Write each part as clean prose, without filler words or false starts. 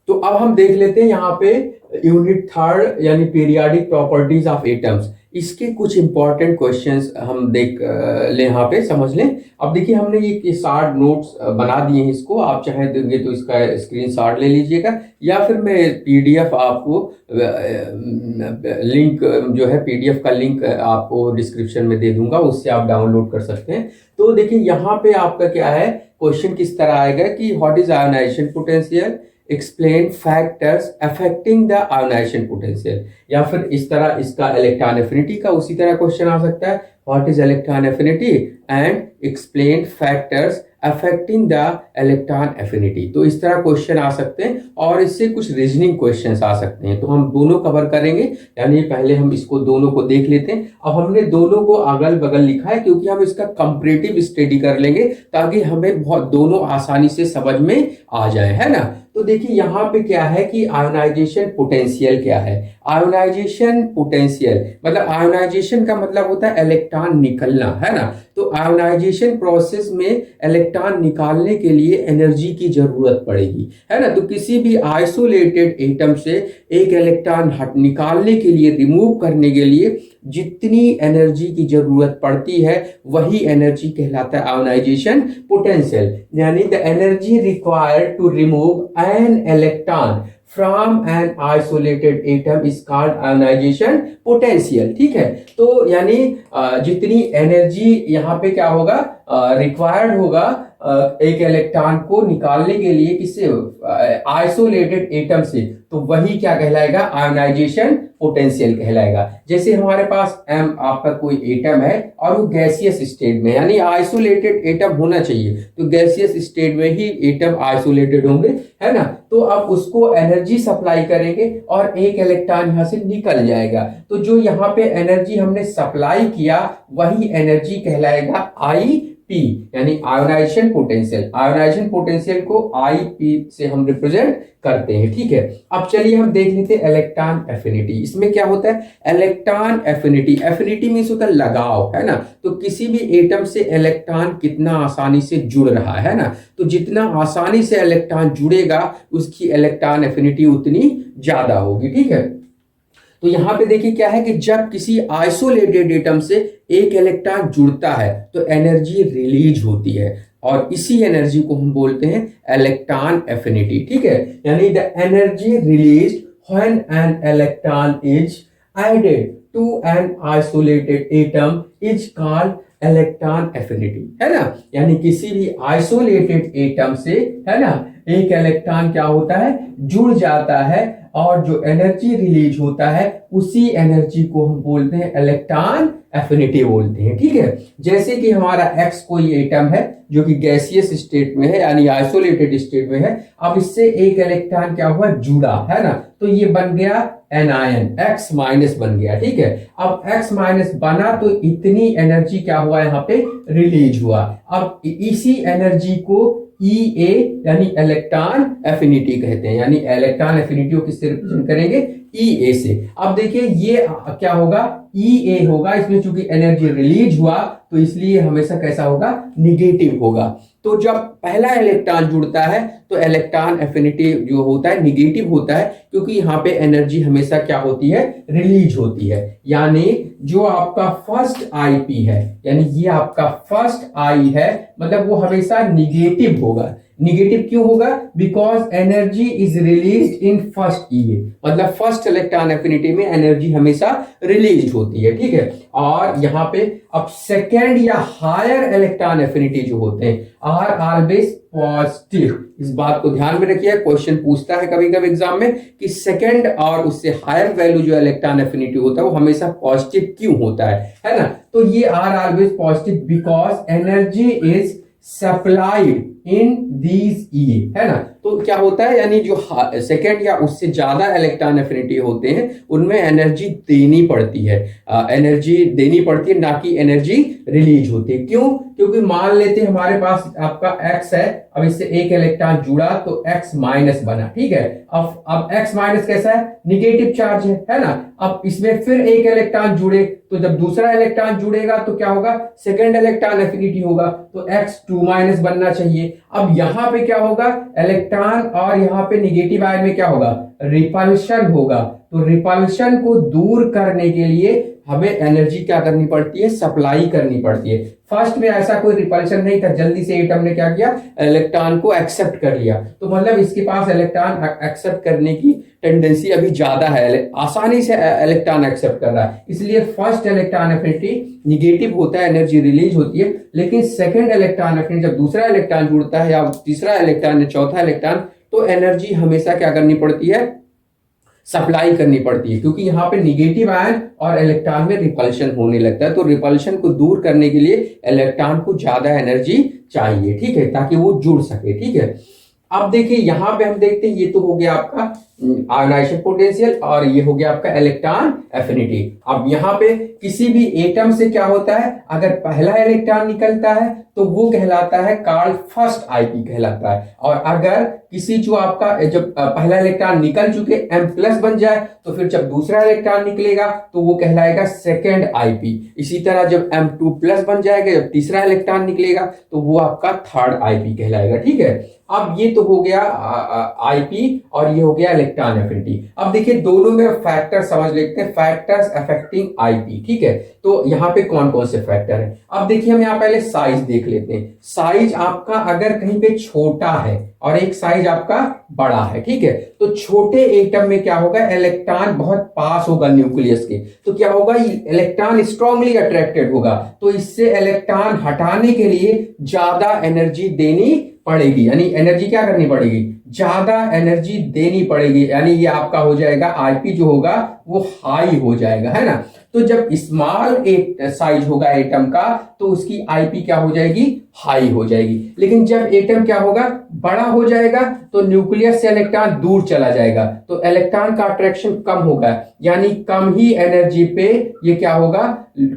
तो अब हम देख लेते हैं यहाँ पे यूनिट थर्ड यानी पीरियोडिक प्रॉपर्टीज ऑफ एटम्स। इसके कुछ इंपॉर्टेंट क्वेश्चंस हम देख ले, यहाँ पे समझ लें। अब देखिए हमने ये शार्ट नोट्स बना दिए हैं, इसको आप चाहे देंगे तो इसका स्क्रीनशॉट ले लीजिएगा, या फिर मैं पीडीएफ आपको लिंक जो है पीडीएफ का लिंक आपको डिस्क्रिप्शन में दे दूंगा, उससे आप डाउनलोड कर सकते हैं। तो देखिए यहाँ पे आपका क्या है, क्वेश्चन किस तरह आएगा कि what is ionization potential, explain factors affecting the ionization potential, या फिर इस तरह इसका इलेक्ट्रॉन एफिनिटी का उसी तरह क्वेश्चन आ सकता है, what is electron affinity and explain factors affecting the electron affinity. तो इस तरह क्वेश्चन आ सकते हैं, और इससे कुछ रीजनिंग क्वेश्चंस आ सकते हैं। तो हम दोनों कवर करेंगे, यानी पहले हम इसको दोनों को देख लेते हैं। अब हमने दोनों को अगल बगल लिखा है क्योंकि हम इसका कंपैरेटिव स्टडी कर लेंगे, ताकि हमें बहुत दोनों आसानी से समझ में आ जाए, है ना। तो देखिए यहाँ पे क्या है कि आयोनाइजेशन पोटेंशियल क्या है। आयोनाइजेशन पोटेंशियल मतलब आयोनाइजेशन का मतलब होता है इलेक्ट्रॉन निकलना, है ना। तो आयोनाइजेशन प्रोसेस में इलेक्ट्रॉन निकालने के लिए एनर्जी की जरूरत पड़ेगी, है ना। तो किसी भी आइसोलेटेड एटम से एक इलेक्ट्रॉन निकालने के लिए, रिमूव करने के लिए जितनी एनर्जी की जरूरत पड़ती है वही एनर्जी कहलाता है आयोनाइजेशन पोटेंशियल। यानी the energy required to remove an electron from an isolated atom is called ionisation potential. ठीक है, तो यानी जितनी एनर्जी यहाँ पे क्या होगा, रिक्वायर्ड होगा एक इलेक्ट्रॉन को निकालने के लिए, किससे, आइसोलेटेड एटम से, तो वही क्या कहलाएगा, आयोनाइजेशन पोटेंशियल कहलाएगा। जैसे हमारे पास एम आपका कोई एटम है और वो गैसियस स्टेट में, यानी आइसोलेटेड एटम होना चाहिए, तो गैसियस स्टेट में ही एटम आइसोलेटेड होंगे, है ना। तो अब उसको एनर्जी सप्लाई करेंगे और एक इलेक्ट्रॉन यहां से निकल जाएगा, तो जो यहाँ पे एनर्जी हमने सप्लाई किया वही एनर्जी कहलाएगा आई पी, यानी आयोनाइजेशन पोटेंशियल। आयोनाइजेशन पोटेंशियल को आई पी से हम रिप्रेजेंट करते हैं। ठीक है, अब चलिए हम देख लेते हैं इलेक्ट्रॉन एफिनिटी। इसमें क्या होता है, इलेक्ट्रॉन एफिनिटी, एफिनिटी मींस होता है लगाव, है ना। तो किसी भी एटम से इलेक्ट्रॉन कितना आसानी से जुड़ रहा है ना, तो जितना आसानी से इलेक्ट्रॉन जुड़ेगा उसकी इलेक्ट्रॉन एफिनिटी उतनी ज्यादा होगी। ठीक है, तो यहां पे देखिए क्या है कि जब किसी आइसोलेटेड एटम से एक इलेक्ट्रॉन जुड़ता है तो एनर्जी रिलीज होती है, और इसी एनर्जी को हम बोलते हैं इलेक्ट्रॉन एफिनिटी। ठीक है, यानी the energy release when an electron is added to an isolated atom is called electron affinity, है ना। यानी किसी भी आइसोलेटेड एटम से, है ना, एक इलेक्ट्रॉन क्या होता है, जुड़ जाता है, और जो एनर्जी रिलीज होता है उसी एनर्जी को हम बोलते हैं इलेक्ट्रॉन एफिनिटी बोलते हैं। ठीक है, जैसे कि हमारा एक्स कोई एटम है जो कि गैसियस स्टेट में है, यानी आइसोलेटेड स्टेट में है। अब इससे एक इलेक्ट्रॉन क्या हुआ, जुड़ा, है ना, तो ये बन गया एनायन, एक्स माइनस बन गया। ठीक है, अब एक्स माइनस बना तो इतनी एनर्जी क्या हुआ, यहाँ पे रिलीज हुआ। अब इसी एनर्जी को ई ए यानी इलेक्ट्रॉन एफिनिटी कहते हैं, यानी इलेक्ट्रॉन एफिनिटी को किससे रिप्रेजेंट करेंगे, ई ए से। अब देखिए ये क्या होगा, ई ए होगा, इसमें चूंकि एनर्जी रिलीज हुआ तो इसलिए हमेशा कैसा होगा, निगेटिव होगा। तो जब पहला इलेक्ट्रॉन जुड़ता है तो इलेक्ट्रॉन एफिनिटी जो होता है निगेटिव होता है, क्योंकि यहाँ पे एनर्जी हमेशा क्या होती है, रिलीज होती है। यानी जो आपका फर्स्ट आईपी है, यानी ये आपका फर्स्ट आई है, मतलब वो हमेशा निगेटिव होगा। निगेटिव क्यों होगा, because energy is release in first E, मतलब फर्स्ट इलेक्ट्रॉन एफिनिटी में एनर्जी हमेशा रिलीज होती है। ठीक है, और यहाँ पे अब सेकेंड या हायर इलेक्ट्रॉन एफिनिटी जो होते हैं आर ऑलवेज पॉजिटिव। इस बात को ध्यान में रखिए, क्वेश्चन पूछता है कभी कभी एग्जाम में कि सेकेंड और उससे हायर वैल्यू जो इलेक्ट्रॉन एफिनिटी होता है वो हमेशा पॉजिटिव क्यों होता है ना। तो ये are always positive because energy is supplied in these E, है ना। तो क्या होता है, यानी जो सेकेंड या उससे ज्यादा इलेक्ट्रॉन एफिनिटी होते हैं उनमें एनर्जी देनी पड़ती है, एनर्जी देनी पड़ती है, ना कि एनर्जी रिलीज होती है। क्यों? क्योंकि मान लेते हैं हमारे पास आपका x है, अब इससे एक इलेक्ट्रॉन जुड़ा तो x माइनस बना, ठीक है। अब x माइनस कैसा है? निगेटिव चार्ज है ना। अब इसमें फिर एक इलेक्ट्रॉन जुड़े तो जब दूसरा इलेक्ट्रॉन जुड़ेगा तो क्या होगा? सेकेंड इलेक्ट्रॉन एफिनिटी होगा, तो x2 माइनस बनना चाहिए। अब यहां पे क्या होगा? इलेक्ट्रॉन और यहां पे निगेटिव आयन में क्या होगा? रिपल्शन होगा। तो रिपल्शन को दूर करने के लिए हमें एनर्जी क्या करनी पड़ती है? सप्लाई करनी पड़ती है। फर्स्ट में ऐसा कोई रिपल्शन नहीं था, जल्दी से एटम ने क्या किया? इलेक्ट्रॉन को एक्सेप्ट कर लिया। तो मतलब इसके पास इलेक्ट्रॉन एक्सेप्ट करने की टेंडेंसी अभी ज्यादा है, आसानी से इलेक्ट्रॉन एक्सेप्ट कर रहा है, इसलिए फर्स्ट इलेक्ट्रॉन एफिनिटी निगेटिव होता है, एनर्जी रिलीज होती है। लेकिन सेकेंड इलेक्ट्रॉन एफिनिटी जब दूसरा इलेक्ट्रॉन जुड़ता है या तीसरा इलेक्ट्रॉन या चौथा इलेक्ट्रॉन, तो एनर्जी हमेशा क्या करनी पड़ती है? सप्लाई करनी पड़ती है, क्योंकि यहाँ पे निगेटिव आयन और इलेक्ट्रॉन में रिपल्शन होने लगता है। तो रिपल्शन को दूर करने के लिए इलेक्ट्रॉन को ज्यादा एनर्जी चाहिए, ठीक है, ताकि वो जुड़ सके, ठीक है। अब देखिए यहां पे हम देखते हैं, ये तो हो गया आपका आयोनाइजेशन पोटेंशियल और ये हो गया आपका इलेक्ट्रॉन एफिनिटी। अब यहाँ पे किसी भी एटम से क्या होता है? अगर पहला इलेक्ट्रॉन निकलता है तो वो कहलाता है कार्ल फर्स्ट आईपी कहलाता है, और अगर किसी जो आपका जब पहला इलेक्ट्रॉन निकल चुके M+ बन जाए तो फिर जब दूसरा इलेक्ट्रॉन निकलेगा तो वो कहलाएगा सेकेंड आईपी। इसी तरह जब M2+ बन जाएगा, जब तीसरा इलेक्ट्रॉन निकलेगा तो वो आपका थर्ड आईपी कहलाएगा, ठीक है। अब ये तो हो गया आईपी और ये हो गया इलेक्ट्रॉन एफिनिटी। अब देखिए दोनों में फैक्टर समझ लेते हैं, फैक्टर्स अफेक्टिंग आईपी, ठीक है। तो यहाँ पे कौन कौन से फैक्टर है? अब देखिए हम यहाँ पहले साइज देख लेते हैं। साइज आपका अगर कहीं पे छोटा है और एक साइज आपका बड़ा है, ठीक है, तो छोटे एटम में क्या होगा? इलेक्ट्रॉन बहुत पास होगा न्यूक्लियस के, तो क्या होगा? इलेक्ट्रॉन स्ट्रांगली अट्रैक्टेड होगा, तो इससे इलेक्ट्रॉन हटाने के लिए ज्यादा एनर्जी देनी पड़ेगी, यानी एनर्जी क्या करनी पड़ेगी? ज्यादा एनर्जी देनी पड़ेगी, यानी ये आपका हो जाएगा आईपी जो होगा वो हाई हो जाएगा, है ना। तो जब स्मॉल साइज होगा एटम का तो उसकी आईपी क्या हो जाएगी? हाई हो जाएगी। लेकिन जब एटम क्या होगा? बड़ा हो जाएगा तो न्यूक्लियस से इलेक्ट्रॉन दूर चला जाएगा, तो इलेक्ट्रॉन का अट्रैक्शन कम होगा, यानी कम ही एनर्जी पे ये क्या होगा?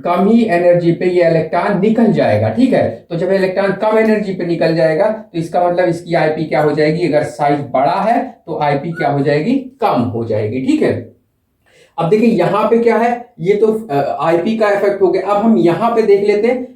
कम ही एनर्जी पे ये इलेक्ट्रॉन निकल जाएगा, ठीक है। तो जब इलेक्ट्रॉन कम एनर्जी पे निकल जाएगा तो इसका मतलब इसकी आईपी क्या हो जाएगी? अगर साइज बड़ा है तो आईपी क्या हो जाएगी? कम हो जाएगी, ठीक है। अब देखिए यहां पे क्या है? ये तो आईपी का इफेक्ट हो गया। अब हम यहां पे देख लेते हैं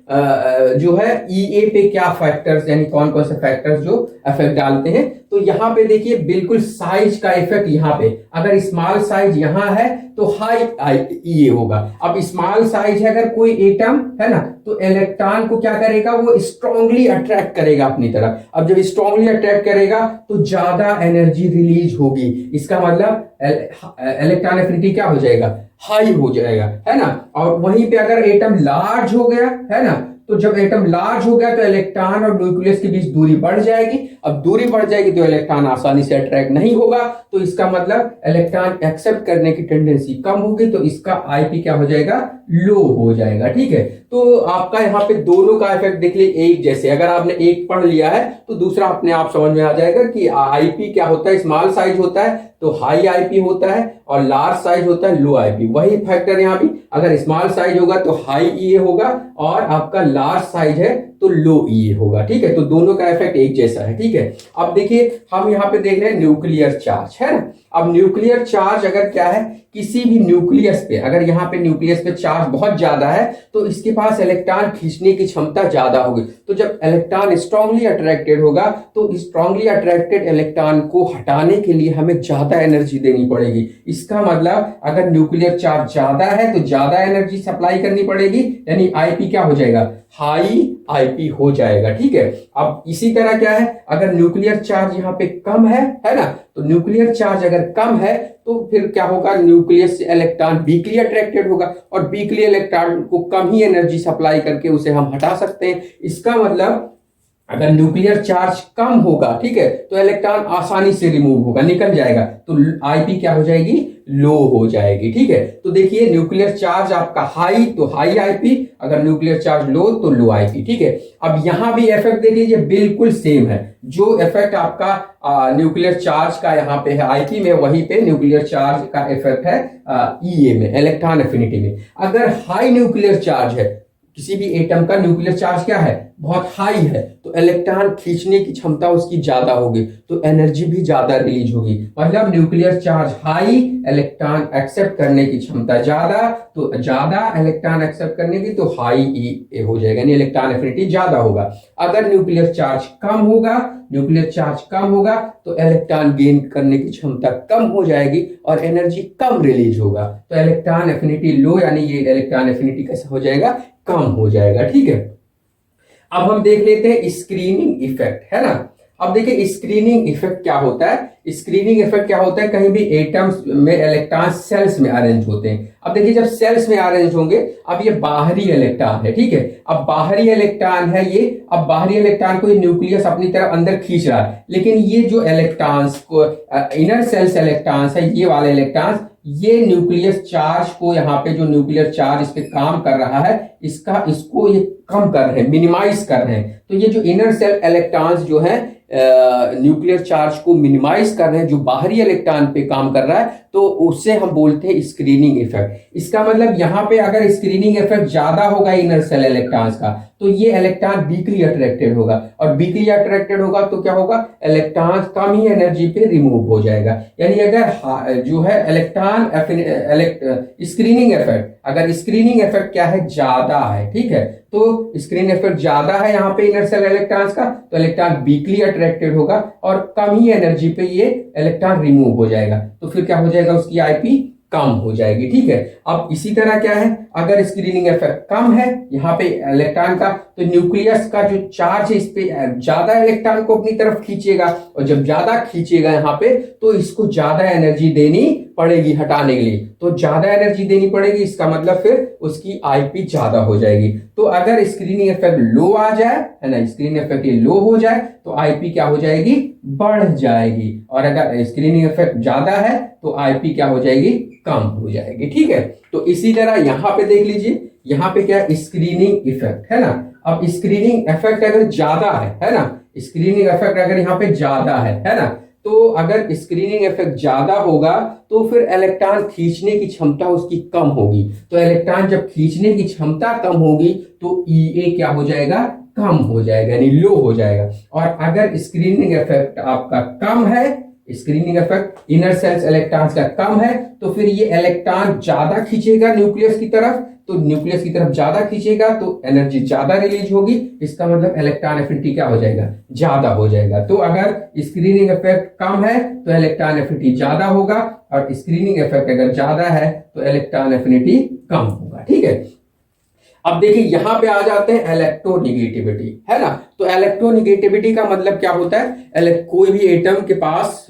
जो है ईए पे क्या फैक्टर्स, यानी कौन कौन से फैक्टर्स जो इफेक्ट डालते हैं। तो यहां पे देखिए बिल्कुल साइज का इफेक्ट यहां पे, अगर स्मॉल साइज यहां है तो हाई ईए होगा। अब स्मॉल साइज है अगर कोई एटम है ना, तो इलेक्ट्रॉन को क्या करेगा? वो स्ट्रांगली अट्रैक्ट करेगा अपनी तरफ। अब जब स्ट्रांगली अट्रैक्ट करेगा तो ज्यादा एनर्जी रिलीज होगी, इसका मतलब इलेक्ट्रॉन एफिनिटी क्या हो जाएगा? हाई हो जाएगा, है ना। और वहीं पे अगर एटम लार्ज हो गया, है ना, तो जब एटम लार्ज हो गया तो इलेक्ट्रॉन और न्यूक्लियस के बीच दूरी बढ़ जाएगी। अब दूरी बढ़ जाएगी तो इलेक्ट्रॉन आसानी से अट्रैक्ट नहीं होगा, तो इसका मतलब इलेक्ट्रॉन एक्सेप्ट करने की टेंडेंसी कम होगी, तो इसका आईपी क्या हो जाएगा? लो हो जाएगा, ठीक है। तो आपका यहाँ पे दोनों का इफेक्ट देख लीजिए एक जैसे, अगर आपने एक पढ़ लिया है तो दूसरा अपने आप समझ में आ जाएगा कि आईपी क्या होता है। स्मॉल साइज होता है तो हाई आईपी होता है, और लार्ज साइज होता है लो आईपी। वही फैक्टर यहाँ भी, अगर स्मॉल साइज होगा तो हाई ईए होगा, और आपका लार्ज साइज है तो लो ईए होगा, ठीक है। तो दोनों का इफेक्ट एक जैसा है, ठीक है। अब देखिए हम यहाँ पे देख रहे हैं न्यूक्लियर चार्ज, है ना। अब न्यूक्लियर चार्ज अगर क्या है? किसी भी न्यूक्लियस पे, अगर यहाँ पे न्यूक्लियस पे चार्ज बहुत ज्यादा है तो इसके पास इलेक्ट्रॉन खींचने की क्षमता ज्यादा होगी। तो जब इलेक्ट्रॉन स्ट्रांगली अट्रैक्टेड होगा तो स्ट्रांगली अट्रैक्टेड इलेक्ट्रॉन को हटाने के लिए हमें ज्यादा एनर्जी देनी पड़ेगी। इसका मतलब अगर न्यूक्लियर चार्ज ज्यादा है तो ज्यादा एनर्जी सप्लाई करनी पड़ेगी, यानी आईपी क्या हो जाएगा? हाई आईपी हो जाएगा, ठीक है। अब इसी तरह क्या है? अगर न्यूक्लियर चार्ज यहाँ पे कम है ना, तो न्यूक्लियर चार्ज अगर कम है तो फिर क्या होगा? न्यूक्लियस से इलेक्ट्रॉन वीकली अट्रैक्टेड होगा, और वीकली इलेक्ट्रॉन को कम ही एनर्जी सप्लाई करके उसे हम हटा सकते हैं। इसका मतलब अगर न्यूक्लियर चार्ज कम होगा, ठीक है, तो इलेक्ट्रॉन आसानी से रिमूव होगा, निकल जाएगा, तो आईपी क्या हो जाएगी? लो हो जाएगी, ठीक है। तो देखिए न्यूक्लियर चार्ज आपका हाई तो हाई आईपी, अगर न्यूक्लियर चार्ज लो तो लो आईपी, ठीक है। अब यहां भी इफेक्ट देख लीजिए बिल्कुल सेम है, जो इफेक्ट आपका न्यूक्लियर चार्ज का यहाँ पे है आईपी में, वहीं पे न्यूक्लियर चार्ज का इफेक्ट है ईए में, इलेक्ट्रॉन एफिनिटी में। अगर हाई न्यूक्लियर चार्ज है किसी भी एटम का न्यूक्लियर चार्ज क्या है, बहुत हाई है, तो इलेक्ट्रॉन खींचने की क्षमता उसकी ज्यादा होगी, तो एनर्जी भी ज्यादा रिलीज होगी। मतलब nuclear charge high, electron accept करने की क्षमता ज्यादा, तो ज्यादा इलेक्ट्रॉन एक्सेप्ट करने की तो हाई ई हो जाएगा, यानी इलेक्ट्रॉन एफिनिटी ज्यादा होगा। अगर न्यूक्लियर चार्ज कम होगा, न्यूक्लियर चार्ज कम होगा तो इलेक्ट्रॉन गेन करने की क्षमता कम हो जाएगी और एनर्जी कम रिलीज होगा। तो इलेक्ट्रॉन एफिनिटी लो, यानी ये इलेक्ट्रॉन एफिनिटी कैसा हो जाएगा, कम हो जाएगा। ठीक है, अब हम देख लेते हैं स्क्रीनिंग इफेक्ट, है ना। अब देखिए स्क्रीनिंग इफेक्ट क्या होता है। स्क्रीनिंग इफेक्ट क्या होता है, कहीं भी एटम्स में इलेक्ट्रॉन सेल्स में अरेंज होते हैं। अब देखिए जब सेल्स में अरेंज होंगे, अब ये बाहरी इलेक्ट्रॉन है, ठीक है, अब बाहरी इलेक्ट्रॉन है ये, अब बाहरी इलेक्ट्रॉन को ये न्यूक्लियस अपनी तरफ अंदर खींच रहा है, लेकिन ये जो इलेक्ट्रॉन्स को इनर सेल्स इलेक्ट्रॉन्स है, ये वाले इलेक्ट्रॉन्स, ये न्यूक्लियस चार्ज को, यहाँ पे जो न्यूक्लियर चार्ज इस पे काम कर रहा है, इसको ये कम कर रहे हैं, मिनिमाइज कर रहे हैं। तो ये जो इनर सेल इलेक्ट्रॉन्स जो है न्यूक्लियर चार्ज को मिनिमाइज कर रहे हैं, जो बाहरी इलेक्ट्रॉन पे काम कर रहा है, तो उससे हम बोलते हैं स्क्रीनिंग इफेक्ट। इसका मतलब यहाँ पे अगर स्क्रीनिंग इफेक्ट ज्यादा होगा इनर सेल इलेक्ट्रॉन्स का, तो ये इलेक्ट्रॉन वीकली अट्रैक्टेड होगा, और वीकली अट्रैक्टेड होगा तो क्या होगा, इलेक्ट्रॉन कम ही एनर्जी पे रिमूव हो जाएगा। यानी अगर जो है इलेक्ट्रॉन स्क्रीनिंग इफेक्ट, अगर स्क्रीनिंग इफेक्ट क्या है, ज्यादा है, ठीक है, तो स्क्रीनिंग इफेक्ट ज्यादा है यहाँ पे इनर सेल इलेक्ट्रॉन्स का, तो इलेक्ट्रॉन वीकली अट्रैक्टेड होगा और कम ही एनर्जी पे ये इलेक्ट्रॉन रिमूव हो जाएगा। तो फिर क्या हो जाएगा, उसकी आईपी कम हो जाएगी। ठीक है, अब इसी तरह क्या है, अगर स्क्रीनिंग इफेक्ट कम है यहाँ पे इलेक्ट्रॉन का, तो न्यूक्लियस का जो चार्ज है इस पे ज्यादा इलेक्ट्रॉन को अपनी तरफ खींचेगा, और जब ज्यादा खींचेगा यहाँ पे तो इसको ज्यादा एनर्जी देनी पड़ेगी हटाने के लिए, तो ज्यादा एनर्जी देनी पड़ेगी, इसका मतलब फिर उसकी आईपी ज्यादा हो जाएगी। तो अगर स्क्रीनिंग इफेक्ट लो आ जाए, है ना, स्क्रीनिंग इफेक्ट ये लो हो जाए तो आईपी क्या हो जाएगी, बढ़ जाएगी, और अगर स्क्रीनिंग इफेक्ट ज्यादा है तो आईपी क्या हो जाएगी, कम हो जाएगी। ठीक है, तो इसी तरह यहां पे देख लीजिए, यहां पे क्या स्क्रीनिंग इफेक्ट है ना। अब स्क्रीनिंग इफेक्ट अगर ज्यादा है ना, स्क्रीनिंग इफेक्ट अगर यहाँ पे ज्यादा है ना, तो अगर स्क्रीनिंग इफेक्ट ज्यादा होगा तो फिर इलेक्ट्रॉन खींचने की क्षमता उसकी कम होगी। तो इलेक्ट्रॉन जब खींचने की क्षमता कम होगी तो ईए क्या हो जाएगा, कम हो जाएगा, यानी लो हो जाएगा। और अगर स्क्रीनिंग इफेक्ट आपका कम है, screening effect inner shells electrons का कम है, तो फिर ये इलेक्ट्रॉन ज्यादा खींचेगा न्यूक्लियस की तरफ, तो न्यूक्लियस की तरफ ज्यादा खींचेगा तो एनर्जी ज्यादा रिलीज होगी, इसका मतलब इलेक्ट्रॉन एफिनिटी क्या हो जाएगा, ज्यादा हो जाएगा। तो अगर स्क्रीनिंग इफेक्ट कम है तो इलेक्ट्रॉन एफिनिटी ज्यादा होगा, और स्क्रीनिंग इफेक्ट अगर ज्यादा है तो इलेक्ट्रॉन एफिनिटी कम होगा। ठीक है, अब देखिए यहां पे आ जाते हैं इलेक्ट्रोनिगेटिविटी, है ना। तो इलेक्ट्रोनिगेटिविटी का मतलब क्या होता है, कोई भी एटम के पास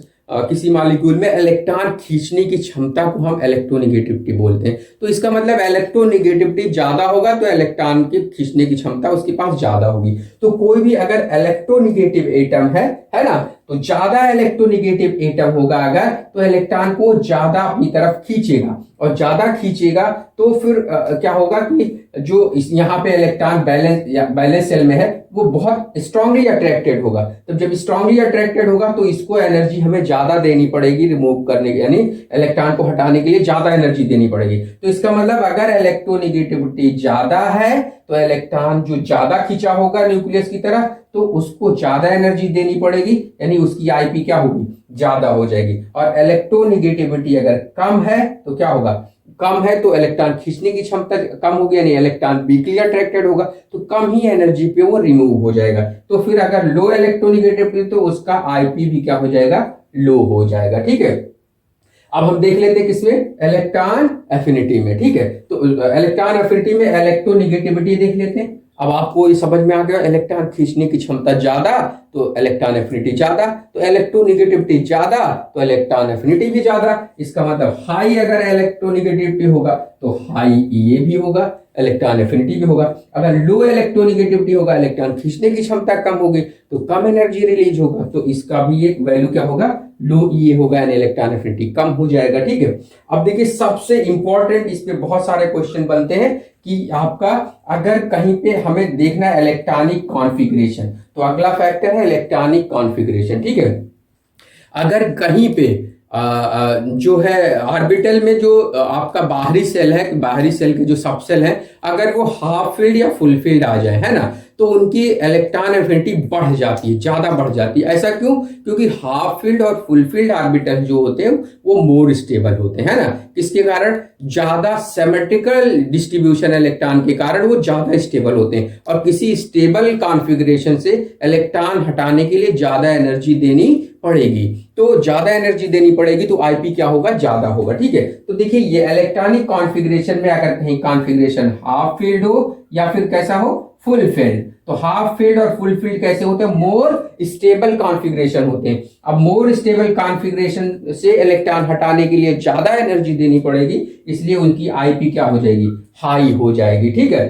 किसी मॉलिक्यूल में इलेक्ट्रॉन खींचने की क्षमता को हम इलेक्ट्रोनिगेटिविटी बोलते हैं। तो इसका मतलब इलेक्ट्रोनिगेटिविटी ज्यादा होगा तो इलेक्ट्रॉन की खींचने की क्षमता उसके पास ज्यादा होगी। तो कोई भी अगर इलेक्ट्रोनिगेटिव एटम है ना, तो ज्यादा इलेक्ट्रोनिगेटिव एटम होगा अगर, तो इलेक्ट्रॉन को ज्यादा अपनी तरफ खींचेगा, और ज्यादा खींचेगा तो फिर क्या होगा कि जो यहाँ पे इलेक्ट्रॉन बैलेंस सेल में है वो बहुत स्ट्रांगली अट्रैक्टेड होगा। तो जब स्ट्रांगली अट्रैक्टेड होगा तो इसको एनर्जी हमें ज्यादा देनी पड़ेगी रिमूव करने की, यानी इलेक्ट्रॉन को हटाने के लिए ज्यादा एनर्जी देनी पड़ेगी। तो इसका मतलब अगर इलेक्ट्रोनिगेटिविटी ज्यादा है तो इलेक्ट्रॉन जो ज्यादा खींचा होगा न्यूक्लियस की तरफ, तो उसको ज्यादा एनर्जी देनी पड़ेगी, यानी उसकी आईपी क्या होगी, ज्यादा हो जाएगी। और इलेक्ट्रोनिगेटिविटी अगर कम है तो क्या होगा, कम है तो इलेक्ट्रॉन खींचने की क्षमता कम होगी, यानी इलेक्ट्रॉन वीकली अट्रैक्टेड होगा, तो कम ही एनर्जी पे वो रिमूव हो जाएगा। तो फिर अगर लो इलेक्ट्रोनिगेटिविटी तो उसका आईपी भी क्या हो जाएगा, लो हो जाएगा। ठीक है, अब हम देख लेते हैं किसमें, इलेक्ट्रॉन एफिनिटी में। ठीक है, तो इलेक्ट्रॉन एफिनिटी में इलेक्ट्रोनिगेटिविटी देख लेते हैं। अब आपको ये समझ में आ गया, इलेक्ट्रॉन खींचने की क्षमता ज्यादा तो इलेक्ट्रॉन एफिनिटी ज्यादा, तो इलेक्ट्रोनिगेटिविटी ज्यादा तो इलेक्ट्रॉन एफिनिटी भी ज्यादा। इसका मतलब हाई अगर इलेक्ट्रोनिगेटिविटी होगा तो हाई ईए भी होगा, इलेक्ट्रॉन एफिनिटी भी होगा। अगर लो इलेक्ट्रोनिगेटिविटी होगा, इलेक्ट्रॉन खींचने की क्षमता कम होगी तो कम एनर्जी रिलीज होगा, तो इसका भी एक वैल्यू क्या होगा, लो ईए होगा, यानी इलेक्ट्रॉन एफिनिटी कम हो जाएगा। ठीक है, अब देखिए सबसे इंपॉर्टेंट, इस पे बहुत सारे क्वेश्चन बनते हैं कि आपका अगर कहीं पे हमें देखना है इलेक्ट्रॉनिक कॉन्फ़िगरेशन, तो अगला फैक्टर है इलेक्ट्रॉनिक कॉन्फ़िगरेशन। ठीक है, अगर कहीं पे जो है ऑर्बिटल में जो आपका बाहरी सेल है, बाहरी सेल के जो सब सेल है, अगर वो हाफ फील्ड या फुल फील्ड आ जाए, है ना, तो उनकी इलेक्ट्रॉन एफिनिटी बढ़ जाती है, ज्यादा बढ़ जाती है। ऐसा क्यों? क्योंकि हाफ फील्ड और फुल फील्ड ऑर्बिटल जो होते हैं वो मोर स्टेबल होते हैं, है ना। किसके कारण? ज्यादा सिमेट्रिकल डिस्ट्रीब्यूशन इलेक्ट्रॉन के कारण वो ज्यादा स्टेबल होते हैं, और किसी स्टेबल कॉन्फ़िगरेशन से इलेक्ट्रॉन हटाने के लिए ज्यादा एनर्जी देनी पड़ेगी। तो ज्यादा एनर्जी देनी पड़ेगी तो आईपी क्या होगा? ज्यादा होगा, ठीक है। तो देखिए ये इलेक्ट्रॉनिक कॉन्फ़िगरेशन में अगर कहीं कॉन्फ़िगरेशन हाफ फील्ड हो या फिर कैसा हो? Full field. तो हाफ फील्ड और फुल फील्ड कैसे होते हैं? मोर स्टेबल कॉन्फ़िगरेशन होते हैं। अब मोर स्टेबल कॉन्फ़िगरेशन से इलेक्ट्रॉन हटाने के लिए ज्यादा एनर्जी देनी पड़ेगी, इसलिए उनकी आईपी क्या हो जाएगी? हाई हो जाएगी, ठीक है।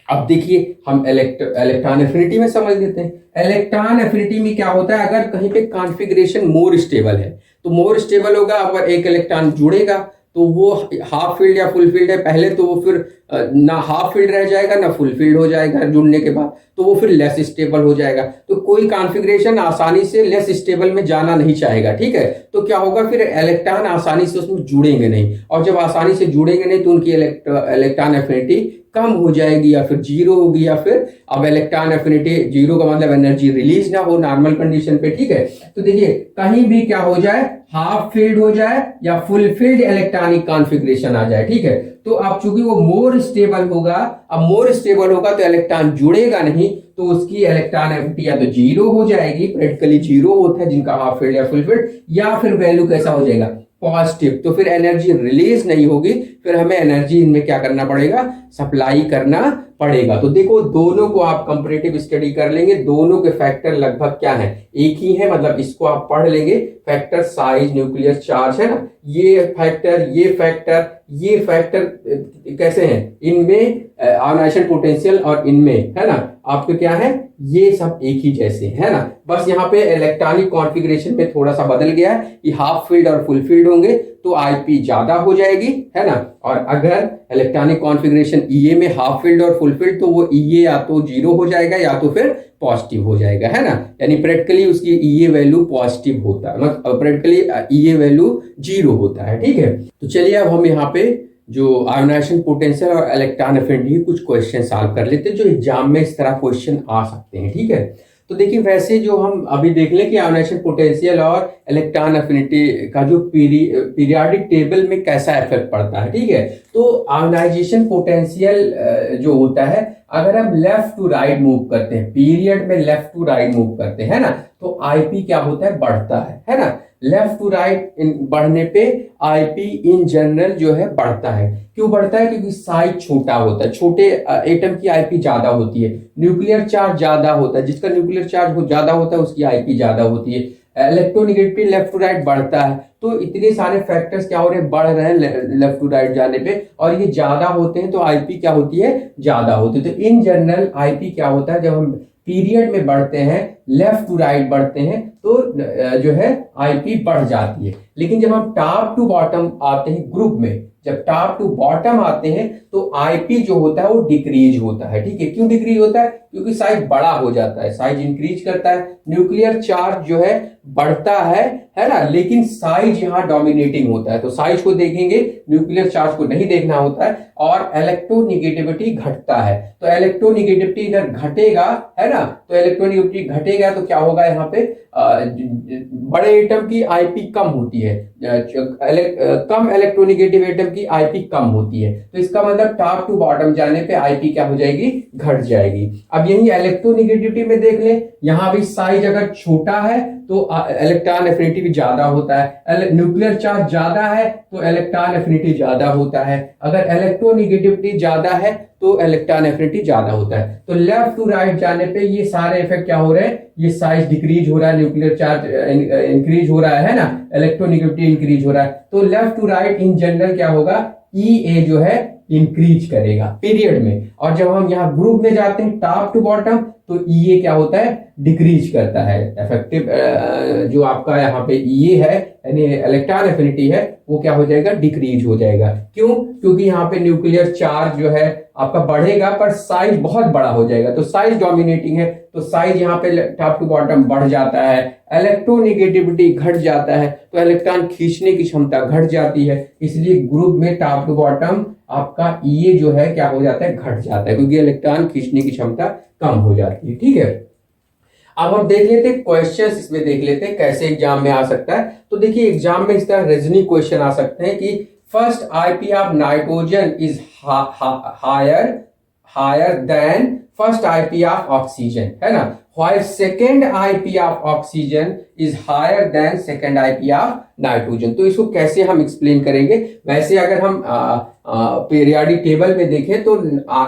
अब देखिए हम इलेक्ट्रॉन एफिनिटी में समझ लेते हैं। इलेक्ट्रॉन एफिनिटी में क्या होता है? अगर कहीं पे कॉन्फ़िगरेशन मोर स्टेबल है तो मोर स्टेबल होगा, अगर एक इलेक्ट्रॉन जुड़ेगा तो वो हाफ फील्ड या फुल फील्ड है पहले, तो वो फिर ना हाफ फील्ड रह जाएगा ना फुल फील्ड हो जाएगा जुड़ने के बाद, तो वो फिर लेस स्टेबल हो जाएगा। तो कोई कॉन्फ़िगरेशन आसानी से लेस स्टेबल में जाना नहीं चाहेगा, ठीक है। तो क्या होगा? फिर इलेक्ट्रॉन आसानी से उसमें जुड़ेंगे नहीं, और जब आसानी से जुड़ेंगे नहीं तो उनकी इलेक्ट्रॉन एफिनिटी कम हो जाएगी या फिर जीरो होगी, या फिर अब इलेक्ट्रॉन एफिनिटी जीरो का मतलब एनर्जी रिलीज ना हो नॉर्मल कंडीशन पे, ठीक है। तो देखिए कहीं भी क्या हो जाए, हाफ फील्ड हो जाए या फुल फील्ड इलेक्ट्रॉनिक कॉन्फ़िगरेशन आ जाए, ठीक है। तो अब चूंकि वो मोर स्टेबल होगा, अब मोर स्टेबल होगा तो इलेक्ट्रॉन जुड़ेगा नहीं, तो उसकी इलेक्ट्रॉन एफिनिटी या तो जीरो हो जाएगी, प्रैक्टिकली जीरो होता है जिनका हाफ फील्ड या फुल फील्ड, या फिर वैल्यू कैसा हो जाएगा? पॉजिटिव। तो फिर एनर्जी रिलीज नहीं होगी, फिर हमें एनर्जी इनमें क्या करना पड़ेगा? सप्लाई करना पड़ेगा। तो देखो दोनों को आप कंपैरेटिव स्टडी कर लेंगे, दोनों के फैक्टर लगभग क्या है? एक ही है, मतलब इसको आप पढ़ लेंगे। फैक्टर साइज, न्यूक्लियर चार्ज, है ना, ये फैक्टर, ये फैक्टर, ये फैक्टर कैसे हैं? इनमें आयोनाइजेशन पोटेंशियल और इनमें, है ना, आपके क्या है? ये सब एक ही जैसे, है ना। बस यहाँ पे इलेक्ट्रॉनिक कॉन्फ़िगरेशन में थोड़ा सा बदल गया है कि हाफ फील्ड और फुल फील्ड होंगे तो आईपी ज्यादा हो जाएगी, है ना। और अगर इलेक्ट्रॉनिक कॉन्फ़िगरेशन ईए में हाफ फील्ड और फुल फील्ड, तो वो ईए या तो जीरो हो जाएगा या तो फिर पॉजिटिव हो जाएगा, है ना। यानी प्रैक्टिकली उसकी ईए वैल्यू पॉजिटिव होता है, मतलब प्रैक्टिकली ईए वैल्यू जीरो होता है, ठीक है। तो चलिए अब हम यहाँ पे जो आयोनाइजेशन पोटेंशियल और इलेक्ट्रॉन एफिनिटी कुछ क्वेश्चन सॉल्व कर लेते हैं, जो एग्जाम में इस तरह क्वेश्चन आ सकते हैं, ठीक है। तो देखिए वैसे जो हम अभी देख लें कि आयोनाइजेशन पोटेंशियल और इलेक्ट्रॉन एफिनिटी का जो पीरियोडिक टेबल में कैसा इफेक्ट पड़ता है, ठीक है। तो आयोनाइजेशन पोटेंशियल जो होता है, अगर हम लेफ्ट टू राइट मूव करते हैं, पीरियड में लेफ्ट टू राइट मूव करते हैं, है ना, तो आईपी क्या होता है? बढ़ता है ना। लेफ्ट टू राइट बढ़ने पे आईपी इन जनरल जो है बढ़ता है। क्यों बढ़ता है? क्योंकि साइज छोटा होता है, छोटे एटम की आईपी ज्यादा होती है, न्यूक्लियर चार्ज ज्यादा होता है, जिसका न्यूक्लियर चार्ज ज्यादा होता है उसकी आईपी ज्यादा होती है। इलेक्ट्रोनेगेटिविटी लेफ्ट टू राइट बढ़ता है। तो इतने सारे फैक्टर्स क्या हो रहे हैं? बढ़ रहे हैं लेफ्ट टू राइट जाने पे, और ये ज्यादा होते हैं तो आईपी क्या होती है? ज्यादा होती है। तो इन जनरल आईपी क्या होता है? जब हम पीरियड में बढ़ते हैं, लेफ्ट टू राइट बढ़ते हैं, तो जो है आईपी बढ़ जाती है। लेकिन जब हम टॉप टू बॉटम आते हैं ग्रुप में, जब टॉप टू बॉटम आते हैं तो आईपी जो होता है वो डिक्रीज होता है, ठीक है। क्यों डिक्रीज होता है? क्योंकि साइज बड़ा हो जाता है, साइज इंक्रीज करता है, न्यूक्लियर चार्ज जो है बढ़ता है ना, लेकिन साइज यहाँ डोमिनेटिंग होता है। तो साइज को देखेंगे, न्यूक्लियर चार्ज को नहीं देखना होता है, और इलेक्ट्रोनेगेटिविटी घटता है। तो इलेक्ट्रोनेगेटिविटी इधर घटेगा, है ना, तो इलेक्ट्रोनेगेटिविटी घटेगा तो क्या होगा? यहाँ पे बड़े एटम की आईपी कम होती है, कम इलेक्ट्रोनेगेटिव एटम की आईपी कम होती है। तो इसका मतलब टॉप टू बॉटम जाने पे आईपी क्या हो जाएगी? घट जाएगी। अब यही इलेक्ट्रोनेगेटिविटी में देख ले, यहाँ भी साइज अगर छोटा है तो इलेक्ट्रॉन एफिनिटी भी ज्यादा होता है, न्यूक्लियर चार्ज ज्यादा है तो इलेक्ट्रॉन एफिनिटी ज्यादा होता है, अगर इलेक्ट्रोनेगेटिविटी ज्यादा है तो इलेक्ट्रॉन एफिनिटी ज्यादा होता है। तो लेफ्ट टू राइट जाने पे ये सारे इफेक्ट क्या हो रहे हैं? ये साइज डिक्रीज हो रहा है, न्यूक्लियर चार्ज इंक्रीज हो रहा है ना, इलेक्ट्रोनेगेटिविटी इंक्रीज हो रहा है। तो left to right in general क्या होगा? ईए जो है इंक्रीज करेगा पीरियड में, और जब हम यहाँ ग्रुप में जाते हैं टॉप टू बॉटम, तो ईए क्या होता है? डिक्रीज करता है। इफेक्टिव जो आपका यहाँ पे ईए है यानी इलेक्ट्रॉन एफिनिटी है, वो क्या हो जाएगा? डिक्रीज हो जाएगा। क्यों? क्योंकि यहाँ पे न्यूक्लियर चार्ज जो है आपका बढ़ेगा पर साइज बहुत बड़ा हो जाएगा, तो साइज डोमिनेटिंग है, तो साइज यहाँ पे टॉप टू बॉटम बढ़ जाता है। इलेक्ट्रोनेगेटिविटी घट जाता है, तो इलेक्ट्रॉन खींचने की क्षमता घट जाती है, इसलिए ग्रुप में टॉप टू बॉटम आपका ये जो है क्या हो जाता है, घट जाता है, क्योंकि इलेक्ट्रॉन खींचने की क्षमता कम हो जाती है। ठीक है, अब हम देख लेते हैं क्वेश्चंस, इसमें देख लेते हैं कैसे एग्जाम में आ सकता है। तो देखिए एग्जाम में इस तरह रीजनिंग क्वेश्चन आ सकते हैं कि first IP of nitrogen is higher than first IP of oxygen, है ना, while second IP of oxygen is higher than second IP of nitrogen. तो इसको कैसे हम एक्सप्लेन करेंगे? वैसे अगर हम पीरियोडिक टेबल में देखें तो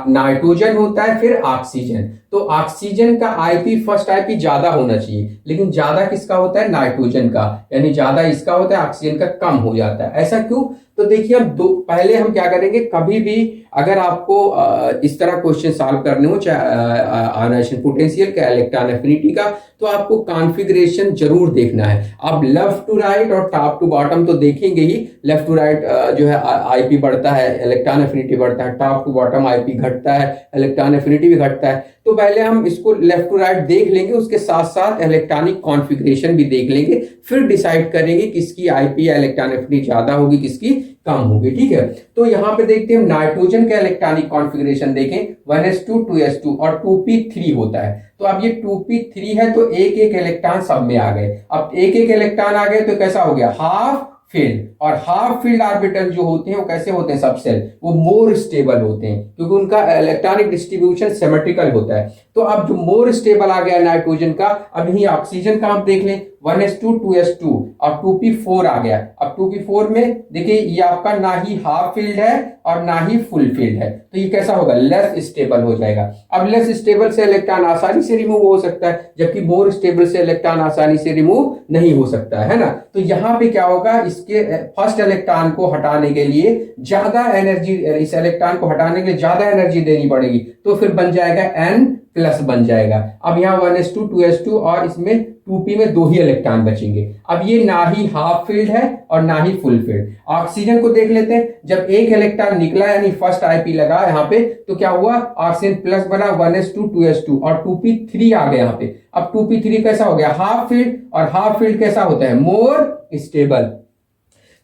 नाइट्रोजन होता है फिर ऑक्सीजन, तो ऑक्सीजन का आईपी फर्स्ट आईपी ज्यादा होना चाहिए, लेकिन ज्यादा किसका होता है, नाइट्रोजन का, यानी ज्यादा इसका होता है, ऑक्सीजन का कम हो जाता है। ऐसा क्यों? तो देखिए हम पहले हम क्या करेंगे, कभी भी अगर आपको इस तरह क्वेश्चन सॉल्व करने हो, चाहे आयोनाइजेशन पोटेंशियल का, इलेक्ट्रॉन एफिनिटी का, तो आपको कॉन्फ़िगरेशन जरूर देखना है। आप लेफ्ट टू राइट और टॉप टू बॉटम तो देखेंगे ही, लेफ्ट टू राइट जो है आईपी बढ़ता है, इलेक्ट्रॉन एफिनिटी बढ़ता है, टॉप टू बॉटम आईपी घटता है, इलेक्ट्रॉन एफिनिटी भी घटता है। तो पहले हम इसको लेफ्ट टू राइट देख लेंगे, उसके साथ साथ इलेक्ट्रॉनिक कॉन्फ़िगरेशन भी देख लेंगे, फिर डिसाइड करेंगे किसकी आईपी या इलेक्ट्रॉन एफिनिटी ज्यादा होगी, किसकी कम होगी। ठीक है, तो यहां पे देखते हैं नाइट्रोजन का इलेक्ट्रॉनिक कॉन्फ़िगरेशन देखें, 1s2 2s2 और 2p3 होता है। तो अब ये 2p3 है तो एक एक इलेक्ट्रॉन सब में आ गए। अब एक एक इलेक्ट्रॉन आ गए तो कैसा हो गया, हाफ फील्ड। और हाफ फील्ड ऑर्बिटल जो होते हैं वो कैसे होते हैं, सबसेल, वो मोर स्टेबल होते हैं, क्योंकि उनका इलेक्ट्रॉनिक डिस्ट्रीब्यूशन सिमेट्रिकल होता है। तो अब जो मोर स्टेबल आ गया नाइट्रोजन का, अब यही ऑक्सीजन का हम देख लें, 1s2 2s2 और 2p4 आ गया। अब 2p4 में देखिए ये आपका ना ही हाफ फील्ड है और ना ही फुल फील्ड है, तो ये कैसा होगा, लेस स्टेबल हो जाएगा। अब लेस स्टेबल से इलेक्ट्रॉन आसानी से रिमूव हो सकता है, जबकि मोर स्टेबल से इलेक्ट्रॉन आसानी से रिमूव नहीं हो सकता है ना। तो यहाँ पे क्या होगा, इसके फर्स्ट इलेक्ट्रॉन को हटाने के लिए ज्यादा एनर्जी, इस इलेक्ट्रॉन को हटाने के लिए ज्यादा एनर्जी देनी पड़ेगी, तो फिर बन जाएगा N प्लस बन जाएगा। अब यहाँ 1s2 2s2 और इसमें 2p में 2 ही इलेक्ट्रॉन बचेंगे। अब ये ना ही हाफ फील्ड है और ना ही फुल फील्ड। ऑक्सीजन को देख लेते हैं, जब एक इलेक्ट्रॉन निकला यानी फर्स्ट आईपी लगा यहाँ पे, तो क्या हुआ, ऑक्सीजन प्लस बना, 1s2 2s2 और 2p3 आ गया यहाँ पे। अब 2p3 कैसा हो गया, हाफ फील्ड, और हाफ फील्ड कैसा होता है, मोर स्टेबल।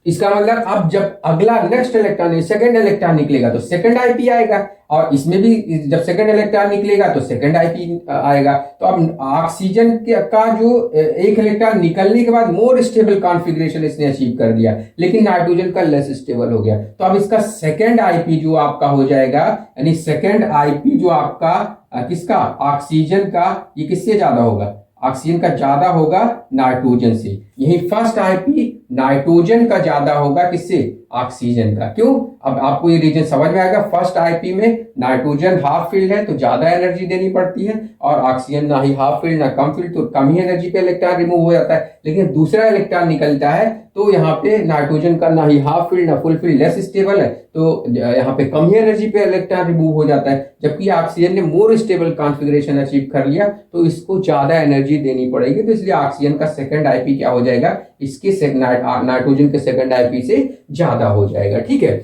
इसका मतलब अब जब अगला नेक्स्ट इलेक्ट्रॉन, सेकंड इलेक्ट्रॉन निकलेगा तो सेकंड आईपी आएगा, और इसमें भी जब सेकंड इलेक्ट्रॉन निकलेगा तो सेकंड आईपी आएगा। तो अब ऑक्सीजन का जो एक इलेक्ट्रॉन निकलने के बाद मोर स्टेबल कॉन्फ़िगरेशन इसने अचीव कर लिया, लेकिन नाइट्रोजन का लेस स्टेबल हो गया। तो अब इसका सेकंड आईपी जो आपका हो जाएगा, यानी सेकंड आईपी जो आपका किसका, ऑक्सीजन का, ये किससे ज्यादा होगा, ऑक्सीजन का ज्यादा होगा नाइट्रोजन से। यही फर्स्ट आईपी नाइट्रोजन का ज्यादा होगा किससे, ऑक्सीजन का। क्यों, अब आपको ये रीजन समझ में आएगा। फर्स्ट आईपी में नाइट्रोजन हाफ फील्ड है तो ज्यादा एनर्जी देनी पड़ती है, और ऑक्सीजन ना ही हाफ फील्ड ना कम फील्ड, तो कम ही एनर्जी पे इलेक्ट्रॉन रिमूव हो जाता है। लेकिन दूसरा इलेक्ट्रॉन निकलता है तो यहाँ पे नाइट्रोजन का ना ही हाफ फील्ड ना फुल फील्ड, लेस स्टेबल है, तो यहाँ पे कम ही एनर्जी पे इलेक्ट्रॉन रिमूव हो जाता है। जबकि ऑक्सीजन ने मोर स्टेबल कॉन्फ़िगरेशन अचीव कर लिया, तो इसको ज्यादा एनर्जी देनी पड़ेगी, तो इसलिए ऑक्सीजन का सेकंड आईपी क्या हो जाएगा, इसके नाइट्रोजन के सेकंड आईपी से ज्यादा हो जाएगा। ठीक है,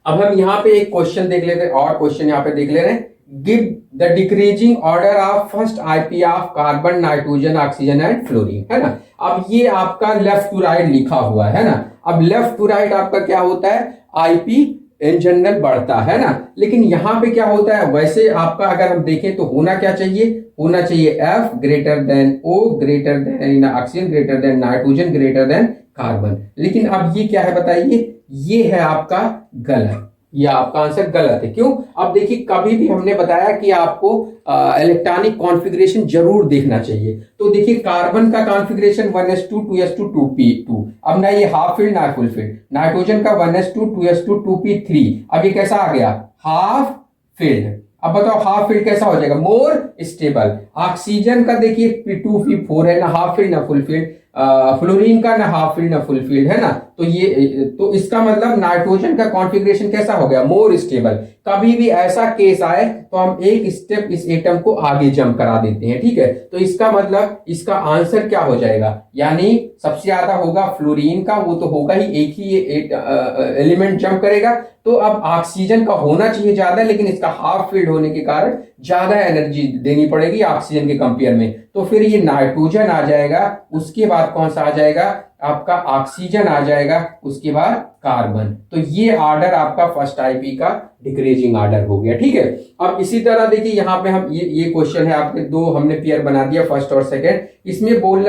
अब हम यहाँ पे एक क्वेश्चन देख लेते हैं, और क्वेश्चन यहाँ पे देख ले रहे हैं, give the decreasing order of first IP of carbon nitrogen oxygen and fluorine, है ना। अब ये आपका लेफ्ट टू राइट लिखा हुआ है ना। अब लेफ्ट टू राइट आपका क्या होता है, आईपी इन जनरल बढ़ता है ना, लेकिन यहाँ पे क्या होता है, वैसे आपका अगर हम देखें तो होना क्या चाहिए, होना चाहिए F greater than O greater than oxygen greater than nitrogen greater than carbon. लेकिन अब ये क्या है बताइए, ये है आपका गलत, ये आपका आंसर गलत है। क्यों, अब देखिए कभी भी हमने बताया कि आपको इलेक्ट्रॉनिक कॉन्फ़िगरेशन जरूर देखना चाहिए। तो देखिए कार्बन का कॉन्फ़िगरेशन 1s2 2s2 2p2, अब ना ये हाफ फील्ड ना फुल फील्ड। नाइट्रोजन का 1s2 2s2 2p3, अब ये कैसा आ गया, हाफ फील्ड। अब बताओ हाफ फील्ड कैसा हो जाएगा, मोर स्टेबल। ऑक्सीजन का देखिए 2p4 है, ना हाफ फील्ड ना फुल फील्ड। फ्लोरीन का ना हाफ फील्ड ना फुल फील्ड, है ना। तो ये तो इसका मतलब नाइट्रोजन का कॉन्फ़िगरेशन कैसा हो गया, मोर स्टेबल। कभी भी ऐसा केस आए तो हम एक स्टेप इस एटम को आगे जंप करा देते हैं, ठीक है। तो इसका मतलब इसका आंसर क्या हो जाएगा, यानी सबसे ज्यादा होगा फ्लोरीन का, वो तो होगा ही, एक ही एलिमेंट जंप करेगा। तो अब ऑक्सीजन का होना चाहिए ज्यादा, लेकिन इसका हाफ फील्ड होने के कारण ज्यादा एनर्जी देनी पड़ेगी ऑक्सीजन के कंपेयर में। तो फिर ये नाइट्रोजन आ जाएगा, उसके बाद कौन सा आ जाएगा, आपका ऑक्सीजन आ जाएगा, उसके बाद कार्बन। तो ये ऑर्डर आपका फर्स्ट आईपी का डिक्रीजिंग ऑर्डर हो गया, ठीक है। अब इसी तरह देखिए यहाँ पे हम ये क्वेश्चन है, आपके दो हमने पेयर बना दिया, फर्स्ट और सेकंड। इसमें बोल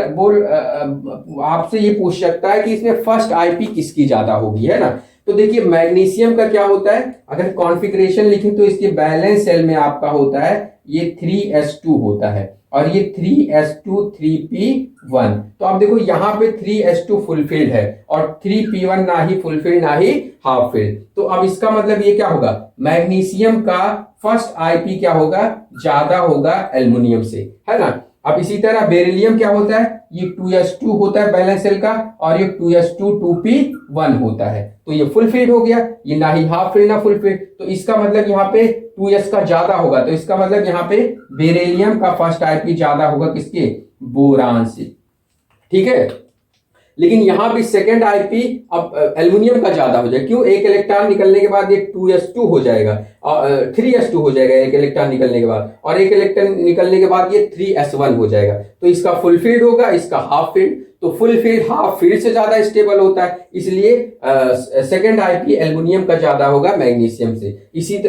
आपसे ये पूछ सकता है कि इसमें फर्स्ट आईपी किसकी ज्यादा होगी, है ना। तो देखिए मैग्नीशियम का क्या होता है, अगर कॉन्फ़िगरेशन लिखें तो इसके बैलेंस सेल में आपका होता है ये 3s2 होता है, और ये 3s2 3p1। तो आप देखो यहाँ पे 3s2 फुलफिल्ड है और 3p1 ना ही फुलफिल्ड ना ही हाफ फिल्ड। तो अब इसका मतलब ये क्या होगा, मैग्नीशियम का फर्स्ट आईपी क्या होगा, ज्यादा होगा एल्युमिनियम से, है ना। अब इसी तरह बेरिलियम क्या होता है, ये 2s2 होता है बैलेंस सेल का, और ये 2s2 2p1 होता है। तो ये फुल फील्ड हो गया, ये ना ही हाफ फील्ड ना फुल फील्ड। तो इसका मतलब यहाँ पे 2s का ज्यादा होगा, तो इसका मतलब यहाँ पे बेरिलियम का फर्स्ट आईपी ज्यादा होगा किसके, बोरान से, ठीक है। लेकिन यहां भी सेकंड आईपी अब एल्युमिनियम का ज्यादा हो जाएगा, क्यों, एक इलेक्ट्रॉन निकलने के बाद ये 2s2 हो जाएगा, 3s2 हो जाएगा एक इलेक्ट्रॉन निकलने के बाद, और एक इलेक्ट्रॉन निकलने के बाद ये 3s1 हो जाएगा। तो इसका फुल फील्ड होगा, इसका हाफ फील्ड। तो फुल फील्ड हाफ फील्ड से ज्यादा स्टेबल होता है, इसलिए सेकंड आईपी एल्युमिनियम का ज्यादा होगा मैग्नीशियम से। इसी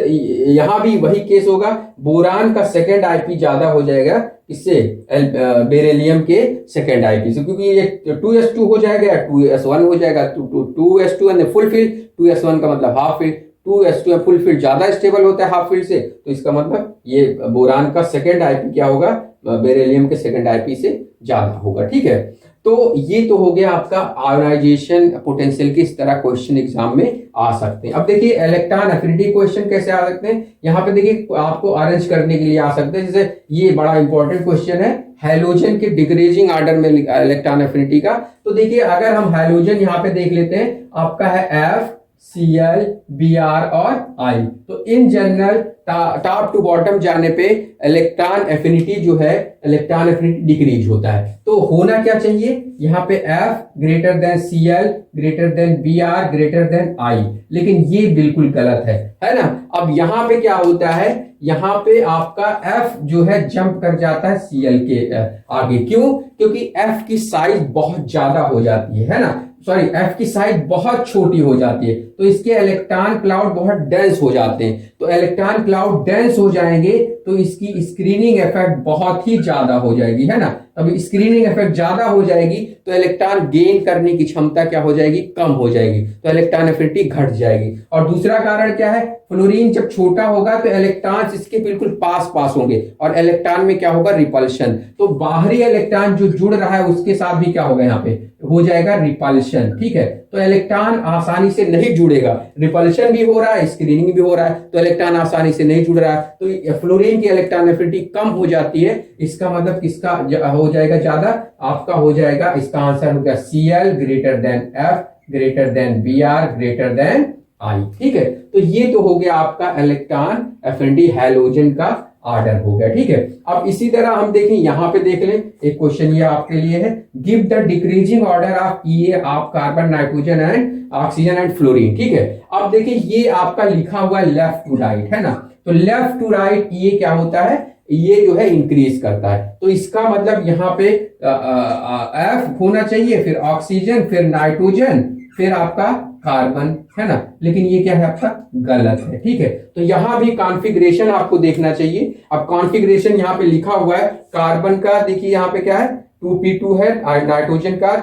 यहां भी वही केस होगा, बोरान का सेकंड आईपी ज्यादा हो जाएगा इससे बेरिलियम के सेकंड आईपी से, क्योंकि ये 2s2 हो जाएगा, 2s1 हो जाएगा, 2s2 and full field, 2s1 का मतलब half field, 2s2 full field ज्यादा स्टेबल होता है हाफ फील्ड से। तो इसका मतलब ये बोरान का सेकंड आईपी क्या होगा, बेरिलियम के सेकंड आईपी से ज्यादा होगा, ठीक है। तो ये तो हो गया आपका आयोनाइजेशन पोटेंशियल के, इस तरह क्वेश्चन एग्जाम में आ सकते हैं। अब देखिए इलेक्ट्रॉन एफिनिटी क्वेश्चन कैसे आ सकते हैं, यहाँ पे देखिए आपको अरेंज करने के लिए आ सकते हैं। जैसे ये बड़ा इंपॉर्टेंट क्वेश्चन है, हैलोजन के डिक्रीजिंग ऑर्डर में इलेक्ट्रॉन एफिनिटी का। तो देखिए अगर हम हैलोजन यहाँ पे देख लेते हैं, आपका है एफ, Cl, Br और I। तो in general top to bottom जाने पे इलेक्ट्रॉन एफिनिटी जो है, इलेक्ट्रॉन एफिनिटी डिक्रीज होता है। तो होना क्या चाहिए, यहाँ पे F greater than Cl greater than Br greater than I, लेकिन ये बिल्कुल गलत है ना। अब यहाँ पे क्या होता है, यहाँ पे आपका F जो है जंप कर जाता है Cl के आगे, क्यों, क्योंकि F की साइज बहुत ज्यादा हो जाती है ना, सॉरी F की साइज बहुत छोटी हो जाती है। तो इसके इलेक्ट्रॉन क्लाउड बहुत डेंस हो जाते हैं। तो इलेक्ट्रॉन क्लाउड डेंस हो जाएंगे तो इसकी स्क्रीनिंग इफेक्ट बहुत ही ज्यादा हो जाएगी, है ना। अब स्क्रीनिंग इफेक्ट ज्यादा हो जाएगी तो इलेक्ट्रॉन गेन करने की क्षमता क्या हो जाएगी, कम हो जाएगी, तो इलेक्ट्रॉन एफिनिटी घट जाएगी। और दूसरा कारण क्या है, फ्लोरीन जब छोटा होगा तो इलेक्ट्रॉन्स इसके बिल्कुल पास पास होंगे, और इलेक्ट्रॉन में क्या होगा, रिपल्शन। तो बाहरी इलेक्ट्रॉन जो जुड़ रहा है उसके साथ भी क्या होगा, यहाँ पे हो जाएगा रिपल्शन, ठीक है। तो इलेक्ट्रॉन आसानी से नहीं जुड़ेगा, रिपल्शन भी हो रहा है, स्क्रीनिंग भी हो रहा है, तो इलेक्ट्रॉन आसानी से नहीं जुड़ रहा है। तो फ्लोरीन की इलेक्ट्रॉन एफिनिटी कम हो जाती है, इसका मतलब किसका हो जाएगा ज्यादा, आपका हो जाएगा, इसका आंसर हो गया Cl greater than F greater than Br greater than I, ठीक है। तो ये तो हो गया आपका इलेक्ट्रॉन एफिनिटी हैलोजन का ऑर्डर हो गया, ठीक है। अब इसी तरह हम देखें, यहां पे देख लें एक क्वेश्चन ये आपके लिए है, give the decreasing order of Ea of carbon, nitrogen and oxygen and fluorine, ठीक है। अब देखिए ये आपका लिखा हुआ है लेफ्ट टू राइट, है ना। तो लेफ्ट टू राइट ये क्या होता है, ये जो है इंक्रीज करता है। तो इसका मतलब यहाँ पे F होना चाहिए, फिर ऑक्सीजन, फिर नाइट्रोजन, फिर आपका कार्बन, है ना। लेकिन ये क्या है आपका गलत है, ठीक है। तो यहां भी कॉन्फ़िगरेशन आपको देखना चाहिए। अब कॉन्फ़िगरेशन यहाँ पे लिखा हुआ है, कार्बन का देखिए यहाँ पे क्या है, 2p2 है, नाइट्रोजन का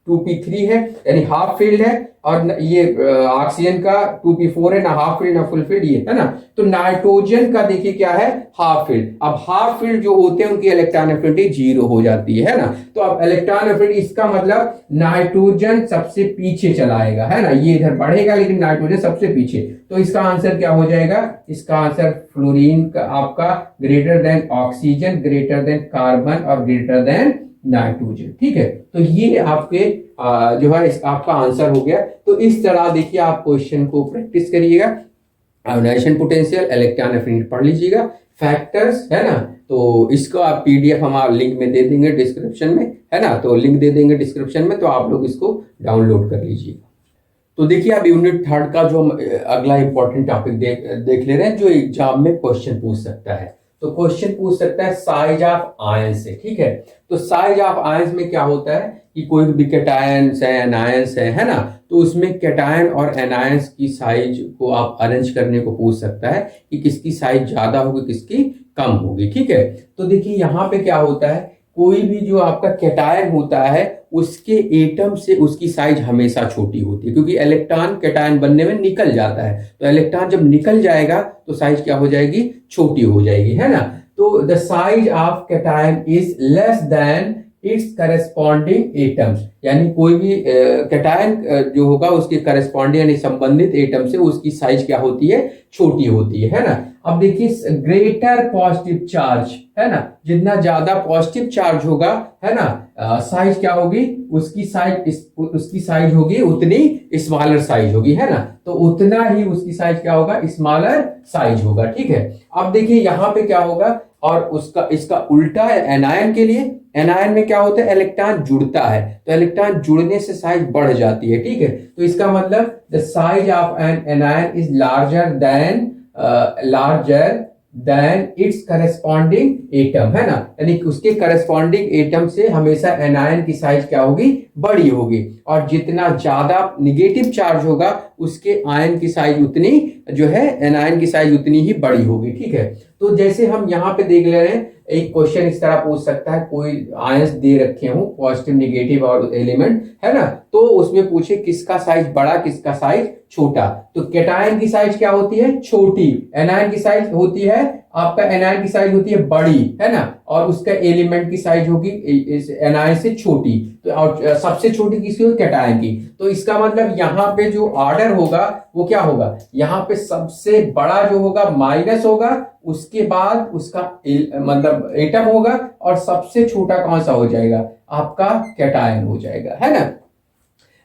2p3 है, यानी हाफ फील्ड है, और ये ऑक्सीजन का 2p4 है, ना हाफ फील्ड ना फुल फील्ड, ये है ना। तो नाइट्रोजन का देखिए क्या है, हाफ फील्ड। अब हाफ फील्ड जो होते हैं उनकी इलेक्ट्रॉन एफिनिटी 0 हो जाती है ना। तो अब इलेक्ट्रॉन एफिनिटी, इसका मतलब नाइट्रोजन सबसे पीछे चलाएगा, है ना, ये इधर बढ़ेगा लेकिन नाइट्रोजन सबसे पीछे। तो इसका आंसर क्या हो जाएगा, इसका आंसर फ्लोरीन का आपका greater than oxygen greater than carbon और ग्रेटर देन नाइट्रोजन। ठीक है, तो ये आपके जो है आपका आंसर हो गया। तो इस तरह देखिए आप क्वेश्चन को प्रैक्टिस करिएगा। आयोनाइजेशन पोटेंशियल, इलेक्ट्रॉन एफिनिटी पढ़ लीजिएगा, फैक्टर्स है ना। तो इसको आप पीडीएफ हम लिंक में दे देंगे डिस्क्रिप्शन में, है ना, तो लिंक दे देंगे डिस्क्रिप्शन में, तो आप लोग इसको डाउनलोड कर लीजिएगा। तो देखिए अब यूनिट 3 का जो हम अगला इंपॉर्टेंट टॉपिक देख ले रहे हैं, जो एग्जाम में क्वेश्चन पूछ सकता है। तो क्वेश्चन पूछ सकता है साइज ऑफ आयन से। ठीक है, तो साइज ऑफ आयंस में क्या होता है कि कोई भी कैटायंस है, एनायंस है ना, तो उसमें कैटायन और एनायंस की साइज को आप अरेंज करने को पूछ सकता है कि किसकी साइज ज्यादा होगी, किसकी कम होगी। ठीक है, तो देखिए यहाँ पे क्या होता है, कोई भी जो आपका कैटायन होता है उसके एटम से उसकी साइज हमेशा छोटी होती है, क्योंकि इलेक्ट्रॉन कैटायन बनने में निकल जाता है। तो इलेक्ट्रॉन जब निकल जाएगा तो साइज क्या हो जाएगी, छोटी हो जाएगी, है ना। तो the size of cation is less than its corresponding atoms, यानी कोई भी कैटायन जो होगा उसके करस्पॉन्डिंग यानी संबंधित एटम से उसकी साइज क्या होती है, छोटी होती है ना। अब देखिए ग्रेटर पॉजिटिव चार्ज, है ना, जितना ज्यादा पॉजिटिव चार्ज होगा, है ना, साइज क्या होगी, उसकी साइज होगी उतनी स्मॉलर साइज होगी, है ना। तो उतना ही उसकी साइज क्या होगा, स्मॉलर साइज होगा। ठीक है, अब देखिए यहाँ पे क्या होगा, और उसका इसका उल्टा है एनायन के लिए। एनायन में क्या होता है, इलेक्ट्रॉन जुड़ता है, तो इलेक्ट्रॉन जुड़ने से साइज बढ़ जाती है। ठीक है, तो इसका मतलब the size of an anion is larger than its corresponding atom, है ना, यानी उसके करस्पॉन्डिंग एटम से हमेशा एनायन की साइज क्या होगी, बड़ी होगी। और जितना ज्यादा निगेटिव चार्ज होगा उसके आयन की साइज उतनी जो है, एनायन की साइज उतनी ही बड़ी होगी। ठीक है, तो जैसे हम यहाँ पे देख ले रहे हैं, एक क्वेश्चन इस तरह पूछ सकता है, कोई आयंस दे रखे हो पॉजिटिव नेगेटिव और एलिमेंट, है ना, तो उसमें पूछे किसका साइज बड़ा, किसका साइज छोटा। तो कैटायन की साइज क्या होती है, छोटी, एनायन की साइज होती है, आपका एनायन की साइज होती है बड़ी, है ना, और उसका एलिमेंट की साइज होगी एनायन से छोटी। तो और सबसे छोटी किसकी होगी, कैटायन की। तो इसका मतलब यहाँ पे जो ऑर्डर होगा वो क्या होगा, यहाँ पे सबसे बड़ा जो होगा माइनस होगा, उसके बाद उसका मतलब एटम होगा, और सबसे छोटा कौन सा हो जाएगा, आपका कैटायन हो जाएगा, है ना।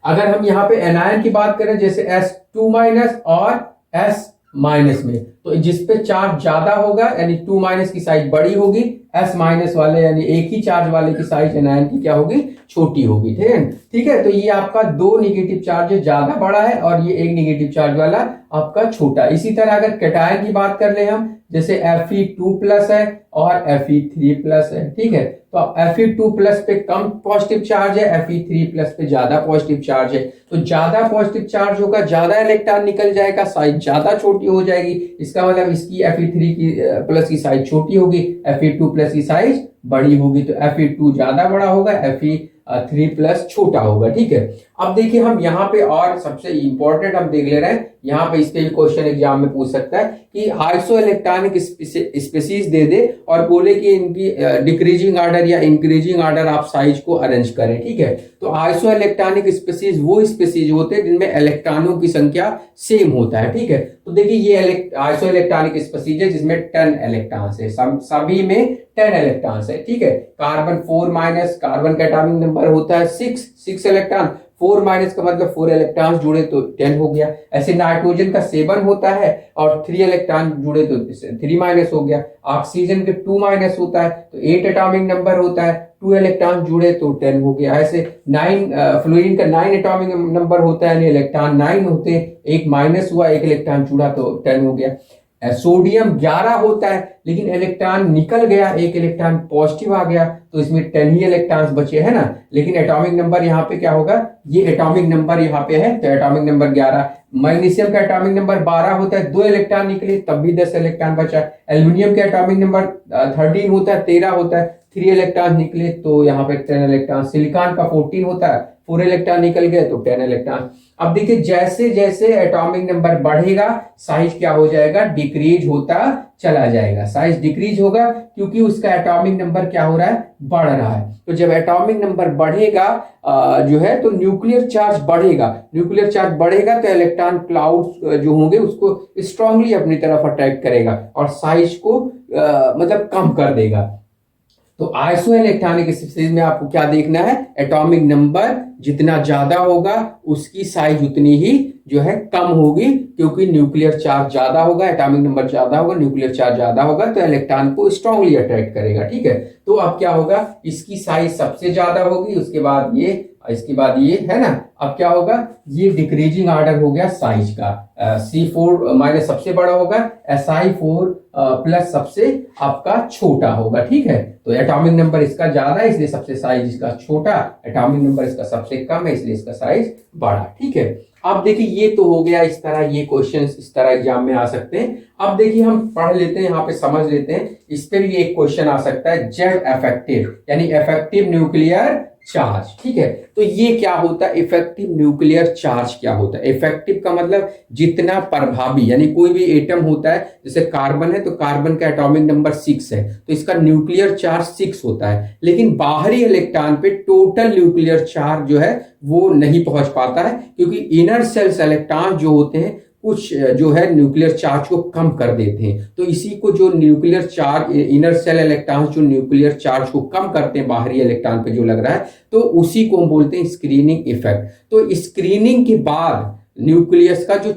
अगर हम यहाँ पे एनायन की बात करें, जैसे S2 माइनस और S माइनस में, तो जिस पे चार्ज ज्यादा होगा यानी 2 माइनस की साइज बड़ी होगी, S माइनस वाले यानी एक ही चार्ज वाले की साइज एनायन की क्या होगी, छोटी होगी। ठीक है, तो ये आपका दो नेगेटिव चार्ज ज्यादा बड़ा है और ये एक नेगेटिव चार्ज वाला आपका छोटा। इसी तरह अगर कैटायन की बात कर ले हम, जैसे Fe2 प्लस है और Fe3 प्लस है। ठीक है, तो Fe2 प्लस पे कम पॉजिटिव चार्ज है, Fe3 प्लस पे ज्यादा पॉजिटिव चार्ज है। तो ज्यादा पॉजिटिव चार्ज होगा, ज्यादा इलेक्ट्रॉन निकल जाएगा, साइज ज्यादा छोटी हो जाएगी। इसका मतलब इसकी Fe3 की प्लस की साइज छोटी होगी, Fe2 प्लस की साइज बड़ी होगी। तो Fe2 ज्यादा बड़ा होगा, Fe3 प्लस छोटा होगा। ठीक है, अब देखिए हम यहाँ पे और सबसे इंपॉर्टेंट हम देख ले रहे हैं, यहाँ पे इस पे भी क्वेश्चन एग्जाम में पूछ सकता है कि आइसो इलेक्ट्रॉनिक स्पीसीज दे दे और बोले कि इनकी डिक्रीजिंग ऑर्डर या इंक्रीजिंग ऑर्डर आप साइज को अरेंज करें। ठीक है, तो आइसो इलेक्ट्रॉनिक स्पीसीज वो स्पीसीज होते हैं जिनमें इलेक्ट्रॉनों की संख्या सेम होता है। ठीक है, तो देखिए ये आइसो इलेक्ट्रॉनिक स्पीसीज है जिसमें 10 इलेक्ट्रॉन्स है, सभी में 10 इलेक्ट्रॉन्स है। ठीक है, कार्बन 4 माइनस, कार्बन का एटॉमिक नंबर होता है 6 इलेक्ट्रॉन, 4 माइनस का मतलब 4 इलेक्ट्रॉन जुड़े तो 10 हो गया। ऐसे नाइट्रोजन का 7 होता है और 3 इलेक्ट्रॉन जुड़े तो 3 माइनस हो गया। ऑक्सीजन के 2 माइनस होता है तो 8 एटॉमिक नंबर होता है, 2 इलेक्ट्रॉन जुड़े तो 10 हो गया। ऐसे 9 फ्लोरीन का 9 एटॉमिक नंबर होता है यानी इलेक्ट्रॉन 9 होते हैं, एक माइनस हुआ, एक इलेक्ट्रॉन जुड़ा तो 10 हो गया। सोडियम 11 होता है लेकिन इलेक्ट्रॉन निकल गया, एक इलेक्ट्रॉन पॉजिटिव आ गया तो इसमें 10 ही इलेक्ट्रॉन्स बचे, है ना, लेकिन एटॉमिक नंबर यहाँ पे क्या होगा, ये एटॉमिक नंबर यहाँ पे है तो एटॉमिक नंबर 11। मैग्नीशियम का एटॉमिक नंबर 12 होता है, 2 इलेक्ट्रॉन निकले तब भी 10 इलेक्ट्रॉन बचा। एल्यूमिनियम का एटॉमिक नंबर 13 होता है, 13 होता है, 3 इलेक्ट्रॉन निकले तो यहाँ पे 10 इलेक्ट्रॉन। सिलिकॉन का 14 होता है, 4 इलेक्ट्रॉन निकल गए तो 10 इलेक्ट्रॉन। अब देखिए जैसे जैसे एटॉमिक नंबर बढ़ेगा साइज क्या हो जाएगा, डिक्रीज होता चला जाएगा। साइज डिक्रीज होगा क्योंकि उसका एटॉमिक नंबर क्या हो रहा है, बढ़ रहा है। तो जब एटॉमिक नंबर बढ़ेगा जो है तो न्यूक्लियर चार्ज बढ़ेगा, न्यूक्लियर चार्ज बढ़ेगा तो इलेक्ट्रॉन क्लाउड जो होंगे उसको स्ट्रांगली अपनी तरफ अट्रैक्ट करेगा और साइज को मतलब कम कर देगा। तो आइसो इलेक्ट्रॉनिक स्पीसीज में आपको क्या देखना है, एटॉमिक नंबर जितना ज्यादा होगा उसकी साइज उतनी ही जो है कम होगी, क्योंकि न्यूक्लियर चार्ज ज्यादा होगा, एटॉमिक नंबर ज्यादा होगा, न्यूक्लियर चार्ज ज्यादा होगा तो इलेक्ट्रॉन को स्ट्रांगली अट्रैक्ट करेगा। ठीक है, तो अब क्या होगा, इसकी साइज सबसे ज्यादा होगी, उसके बाद ये, इसके बाद ये, है ना। अब क्या होगा, ये डिक्रीजिंग ऑर्डर हो गया साइज का, C4 माइनस सबसे बड़ा होगा, Si4 प्लस सबसे आपका छोटा होगा। ठीक है, तो एटॉमिक नंबर इसका ज्यादा है इसलिए सबसे साइज इसका छोटा, एटॉमिक नंबर इसका सबसे कम है इसलिए इसका साइज बड़ा। ठीक है, अब देखिए ये तो हो गया इस तरह, ये क्वेश्चंस इस तरह एग्जाम में आ सकते हैं। अब देखिए हम पढ़ लेते हैं, यहाँ पे समझ लेते हैं, इस पे भी एक क्वेश्चन आ सकता है, जेड इफेक्टिव यानी इफेक्टिव न्यूक्लियर चार्ज। ठीक है, तो ये क्या होता है, इफेक्टिव न्यूक्लियर चार्ज क्या होता है। इफेक्टिव का मतलब जितना प्रभावी, यानी कोई भी एटम होता है, जैसे कार्बन है तो कार्बन का एटॉमिक नंबर 6 है तो इसका न्यूक्लियर चार्ज 6 होता है, लेकिन बाहरी इलेक्ट्रॉन पे टोटल न्यूक्लियर चार्ज जो है वो नहीं पहुंच पाता है, क्योंकि इनर सेल्स इलेक्ट्रॉन जो होते हैं कुछ जो है न्यूक्लियर चार्ज को कम कर देते हैं। तो इसी को जो nuclear charge, inner cell electron जो न्यूक्लियर चार्ज को कम करते हैं बाहरी इलेक्ट्रॉन पे जो लग रहा है, तो उसी को हम बोलते हैं स्क्रीनिंग इफेक्ट। तो स्क्रीनिंग के बाद न्यूक्लियस का जो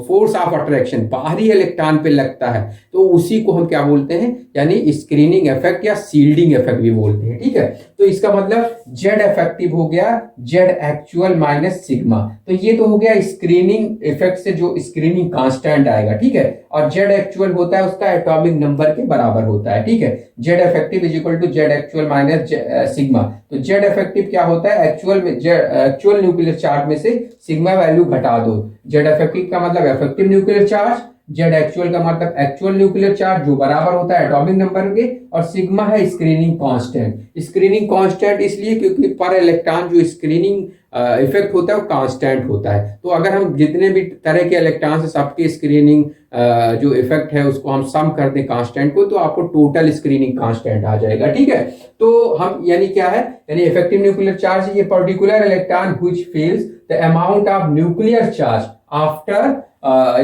फोर्स ऑफ अट्रैक्शन बाहरी इलेक्ट्रॉन पे लगता है तो उसी को हम क्या बोलते हैं, यानी स्क्रीनिंग इफेक्ट या सील्डिंग इफेक्ट भी बोलते हैं। ठीक है, तो इसका मतलब जेड इफेक्टिव हो गया जेड एक्चुअल माइनस सिग्मा, तो ये तो हो गया स्क्रीनिंग इफेक्ट से जो स्क्रीनिंग कांस्टेंट आएगा। ठीक है, और जेड एक्चुअल होता है उसका एटॉमिक नंबर के बराबर होता है। ठीक है, Z effective is equal to Z actual minus sigma. तो जेड इफेक्टिव क्या होता है, एक्चुअल न्यूक्लियर चार्ज में से सिग्मा वैल्यू घटा दो। जेड इफेक्टिव का मतलब effective nuclear charge, Z actual का मतलब एक्चुअल न्यूक्लियर चार्ज जो बराबर होता है एटॉमिक नंबर के, और सिग्मा है स्क्रीनिंग कांस्टेंट। स्क्रीनिंग कांस्टेंट इसलिए क्योंकि पर इलेक्ट्रॉन जो स्क्रीनिंग इफेक्ट होता है वो कांस्टेंट होता है। तो अगर हम जितने भी तरह के इलेक्ट्रॉन से सबके स्क्रीनिंग जो इफेक्ट है उसको हम सम कर दें कांस्टेंट को, तो आपको टोटल स्क्रीनिंग कांस्टेंट आ जाएगा। ठीक है, तो हम यानी क्या है, यानी इफेक्टिव न्यूक्लियर चार्ज ये particular electron which feels the amount of nuclear charge after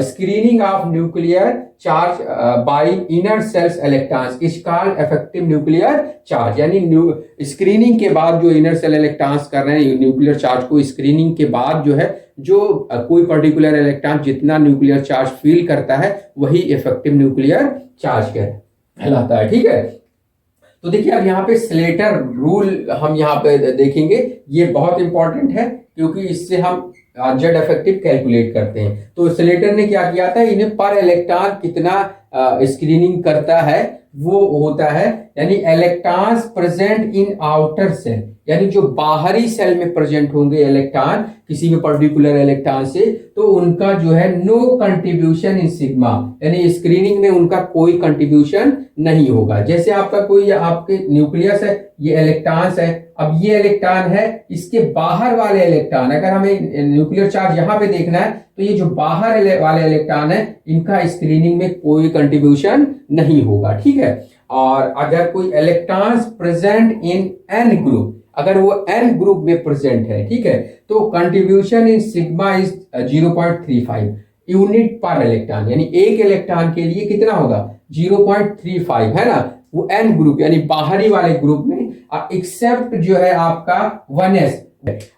screening of nuclear charge by inner shells electrons is called effective nuclear charge. यानी स्क्रीनिंग के बाद जो इनर सेल इलेक्ट्रॉन्स कर रहे हैं न्यूक्लियर चार्ज को, screening के बाद जो है जो कोई पर्टिकुलर इलेक्ट्रॉन जितना न्यूक्लियर चार्ज फील करता है वही इफेक्टिव न्यूक्लियर चार्ज कहलाता है। ठीक है, तो देखिए अब यहाँ पे स्लेटर रूल हम यहाँ पे देखेंगे, ये बहुत इंपॉर्टेंट है क्योंकि इससे हम जेड इफेक्टिव कैलकुलेट करते हैं। तो स्लेटर ने क्या किया था, इन्हें पर इलेक्ट्रॉन कितना स्क्रीनिंग करता है वो होता है, यानी electrons present in outer shell, यानी जो बाहरी सेल में प्रेजेंट होंगे इलेक्ट्रॉन किसी भी पर्टिकुलर इलेक्ट्रॉन से, तो उनका जो है नो कंट्रीब्यूशन इन सिग्मा, यानी स्क्रीनिंग में उनका कोई कंट्रीब्यूशन नहीं होगा। जैसे आपका कोई आपके न्यूक्लियस है, ये इलेक्ट्रॉन्स है, अब ये इलेक्ट्रॉन है, इसके बाहर वाले इलेक्ट्रॉन, अगर हमें न्यूक्लियर चार्ज यहाँ पे देखना है तो ये जो बाहर वाले इलेक्ट्रॉन है इनका स्क्रीनिंग में कोई कंट्रीब्यूशन नहीं होगा। ठीक है, और अगर कोई electrons present in an group, अगर वो एन ग्रुप में प्रेजेंट है, ठीक है, तो contribution in sigma is 0.35 unit पर इलेक्ट्रॉन, यानी एक इलेक्ट्रॉन के लिए कितना होगा 0.35, है ना, वो एन ग्रुप यानी बाहरी वाले ग्रुप में, एक्सेप्ट जो है आपका 1s।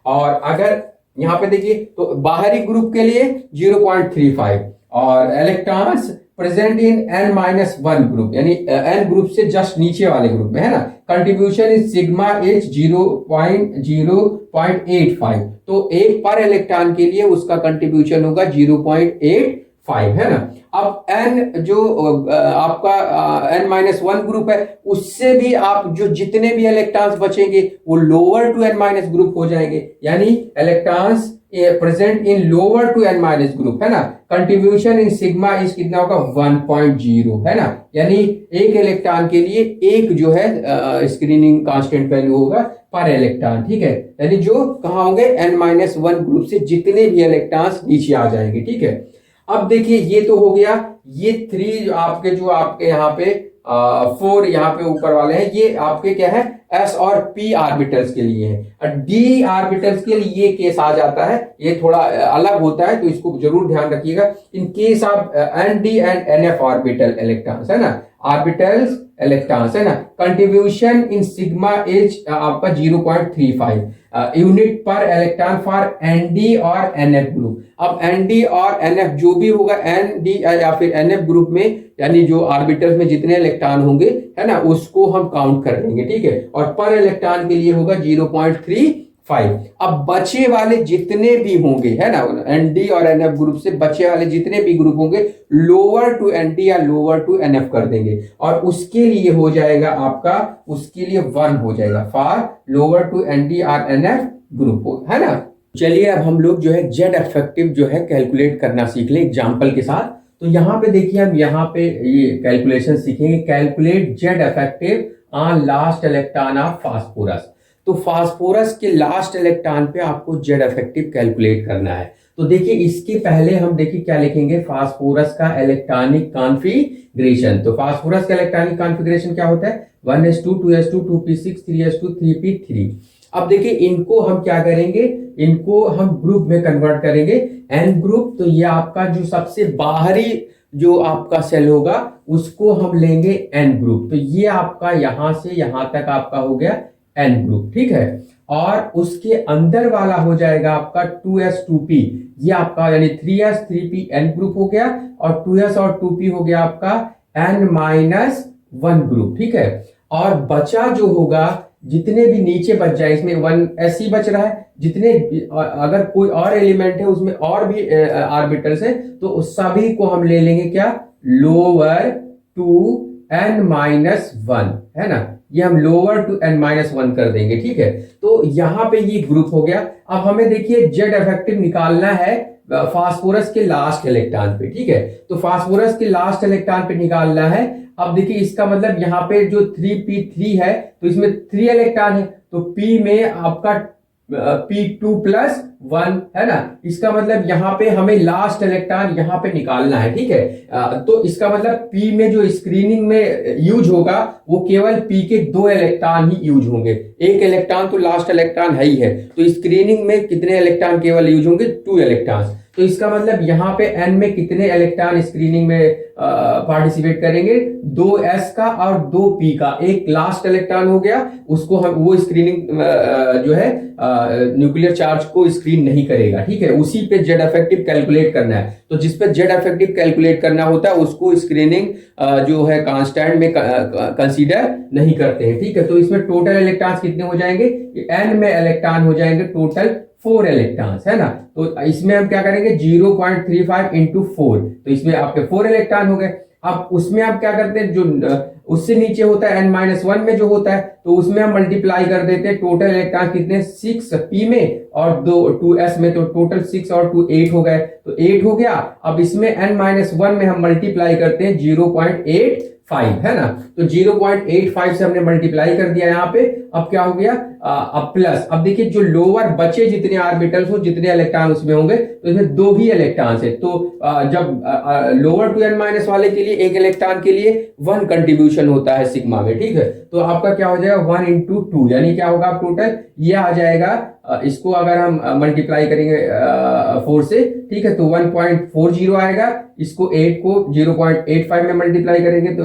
और अगर यहां पे देखिए तो बाहरी ग्रुप के लिए 0.35 और इलेक्ट्रॉन्स प्रेजेंट इन n-1 ग्रुप, यानी n ग्रुप से जस्ट नीचे वाले ग्रुप में, है ना, कंट्रीब्यूशन इन सिग्मा इज 0.85, तो एक पर इलेक्ट्रॉन के लिए उसका कंट्रीब्यूशन होगा 0.85, है ना। अब n जो आपका n-1 ग्रुप है उससे भी आप जो जितने भी इलेक्ट्रॉन्स बचेंगे वो लोअर टू n- ग्रुप हो जाएंगे, यानी electrons present in lower to n- group, है ना, कंट्रीब्यूशन इन सिग्मा इज कितना होगा 1.0, है ना, यानी एक इलेक्ट्रॉन के लिए एक जो है स्क्रीनिंग कांस्टेंट वैल्यू होगा पर इलेक्ट्रॉन। ठीक है, यानी जो कहाँ होंगे n-1 ग्रुप से जितने भी इलेक्ट्रॉन्स नीचे आ जाएंगे। ठीक है, अब देखिए ये तो हो गया, ये 3 आपके जो आपके यहाँ पे 4 यहाँ पे ऊपर वाले हैं, ये आपके क्या है s और p ऑर्बिटल्स के लिए है, और d ऑर्बिटल्स के लिए ये केस आ जाता है, ये थोड़ा अलग होता है तो इसको जरूर ध्यान रखिएगा। In case of nd and nf orbital electrons, है ना, ऑर्बिटल्स इलेक्ट्रॉन्स, है ना। कंट्रीब्यूशन इन सिग्मा इज आपका 0.35 यूनिट पर इलेक्ट्रॉन फॉर एनडी और एनएफ ग्रुप। अब एनडी और एनएफ जो भी होगा, एनडी या फिर एनएफ ग्रुप में, यानी जो ऑर्बिटल्स में जितने इलेक्ट्रॉन होंगे, है ना, उसको हम काउंट कर लेंगे, ठीक है। और पर इलेक्ट्रॉन के लिए होगा 0.35। अब बचे वाले जितने भी होंगे, है ना, एनडी और एनएफ ग्रुप से बचे वाले जितने भी ग्रुप होंगे, लोअर टू एनडी या लोअर टू एनएफ कर देंगे, और उसके लिए हो जाएगा आपका, उसके लिए 1 हो जाएगा फॉर लोअर टू एनडी और एनएफ ग्रुप, है ना। चलिए अब हम लोग जो है जेड इफेक्टिव जो है कैलकुलेट करना सीख ले एग्जाम्पल के साथ। तो यहाँ पे देखिए, हम यहाँ पे ये कैलकुलेशन सीखेंगे, calculate Z effective on last electron of phosphorus. तो फास्फोरस के लास्ट इलेक्ट्रॉन पे आपको जेड इफेक्टिव कैलकुलेट करना है। तो देखिए इसके पहले हम देखिए क्या लिखेंगे, फास्फोरस का इलेक्ट्रॉनिक कॉन्फ़िगरेशन। तो फास्फोरस का इलेक्ट्रॉनिक कॉन्फ़िगरेशन क्या होता है, 1s2 2s2 2p6 3s2 3p3। अब देखिए इनको हम क्या करेंगे, इनको हम ग्रुप में कन्वर्ट करेंगे, एन ग्रुप। तो ये आपका जो सबसे बाहरी जो आपका सेल होगा उसको हम लेंगे एन ग्रुप। तो ये आपका यहां से यहां तक आपका हो गया एन ग्रुप, ठीक है। और उसके अंदर वाला हो जाएगा आपका 2s2p, ये आपका यानी 3s 3p एन ग्रुप हो गया, और 2s और 2p हो गया आपका n-1 ग्रुप, ठीक है। और बचा जो होगा, जितने भी नीचे बच जाए, इसमें 1s ही बच रहा है, जितने अगर कोई और एलिमेंट है उसमें और भी ऑर्बिटल्स है, तो उस सभी को हम ले लेंगे क्या, लोअर टू n-1, है ना। ये हम लोअर टू n-1 कर देंगे, ठीक है। तो यहां पे ये ग्रुप हो गया। अब हमें देखिए जेड इफेक्टिव निकालना है फास्फोरस के लास्ट इलेक्ट्रॉन पे, ठीक है। तो फास्फोरस के लास्ट इलेक्ट्रॉन पे निकालना है। अब देखिए इसका मतलब यहाँ पे जो 3p3 है, तो इसमें 3 इलेक्ट्रॉन है, तो p में आपका p2+1, है ना। इसका मतलब यहाँ पे हमें लास्ट इलेक्ट्रॉन यहाँ पे निकालना है, ठीक है। तो इसका मतलब p में जो स्क्रीनिंग में यूज होगा वो केवल p के 2 इलेक्ट्रॉन ही यूज होंगे। एक इलेक्ट्रॉन तो लास्ट इलेक्ट्रॉन है ही है, तो स्क्रीनिंग में कितने इलेक्ट्रॉन केवल यूज होंगे, 2 इलेक्ट्रॉन। तो इसका मतलब यहाँ पे n में कितने इलेक्ट्रॉन स्क्रीनिंग में पार्टिसिपेट करेंगे, 2s का और 2p का। एक लास्ट इलेक्ट्रॉन हो गया, उसको हम वो स्क्रीनिंग जो है न्यूक्लियर चार्ज को स्क्रीन नहीं करेगा, ठीक है। उसी पे जेड इफेक्टिव कैलकुलेट करना है। तो जिस पे जेड इफेक्टिव कैलकुलेट करना होता है उसको स्क्रीनिंग जो है कांस्टेंट में कंसीडर नहीं करते हैं, ठीक है। तो इसमें टोटल इलेक्ट्रॉन्स कितने हो जाएंगे, n में इलेक्ट्रॉन हो जाएंगे टोटल 4 इलेक्ट्रॉन्स, है ना। तो इसमें हम क्या करेंगे, 0.35 इंटू 4, तो इसमें आपके 4 इलेक्ट्रॉन हो गए। अब उसमें आप क्या करते हैं, जो उससे नीचे होता है n-1 में जो होता है, तो उसमें हम मल्टीप्लाई कर देते हैं। टोटल इलेक्ट्रॉन कितने, 6p में और 2s में, तो टोटल 6 और 2 8 हो गए, तो 8 हो गया। अब इसमें n-1 में हम मल्टीप्लाई करते हैं 0.85, है ना। तो 0.85 से हमने मल्टीप्लाई कर दिया यहाँ पे। अब क्या हो गया, अब प्लस। अब देखिए जो लोअर बचे जितने ऑर्बिटल्स हो, जितने इलेक्ट्रॉन उसमें होंगे, तो इसमें 2 ही इलेक्ट्रॉन्स है। तो जब लोअर टू n- वाले के लिए एक इलेक्ट्रॉन के लिए 1 कंट्रीब्यूशन होता है सिग्मा में, ठीक है। तो आपका क्या हो जाएगा, 1 इंटू 2, यानी क्या होगा टोटल, ये आ जाएगा। इसको अगर हम मल्टीप्लाई करेंगे 4 से, ठीक है, तो 1.40 आएगा। इसको 8 को 0.85 में मल्टीप्लाई करेंगे तो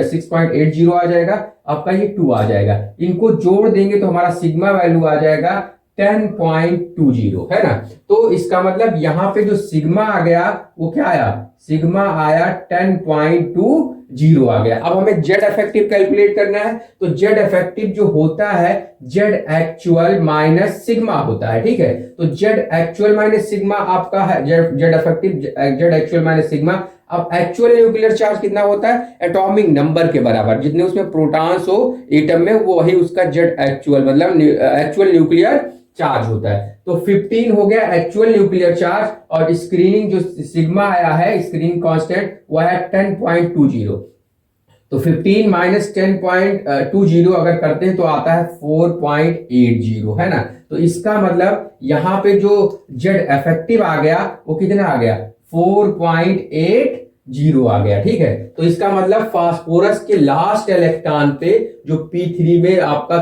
6.80 आ जाएगा। आपका ये 2 आ जाएगा। इनको जोड़ देंगे तो हमारा सिग्मा वैल्यू आ जाएगा 10.20, है ना। तो इसका मतलब यहाँ पे जो सिग्मा आ गया वो क्या आया, सिग्मा आया 10.20 आ गया। अब हमें जेड इफेक्टिव कैलकुलेट करना है। तो जेड इफेक्टिव जो होता है, जेड एक्चुअल माइनस सिग्मा होता है, ठीक है। तो जेड एक्चुअल माइनस सिग्मा आपका है Z effective, Z actual minus sigma. अब एक्चुअल न्यूक्लियर चार्ज कितना होता है, एटॉमिक नंबर के बराबर, जितने उसमें प्रोटॉन्स हो एटम में, वो वही उसका जेड एक्चुअल मतलब एक्चुअल न्यूक्लियर चार्ज होता है। तो 15 हो गया एक्चुअल न्यूक्लियर चार्ज, और स्क्रीनिंग जो सिग्मा आया है, स्क्रीनिंग कांस्टेंट, वो है 10.20। तो 15 माइनस 10.20 अगर करते हैं तो आता है 4.80, है ना। तो इसका मतलब यहाँ पे जो जेड इफेक्टिव आ गया वो कितना आ गया, 4.80 आ गया, ठीक है। तो इसका मतलब फास्फोरस के लास्ट इलेक्ट्रॉन पे, जो p3 में आपका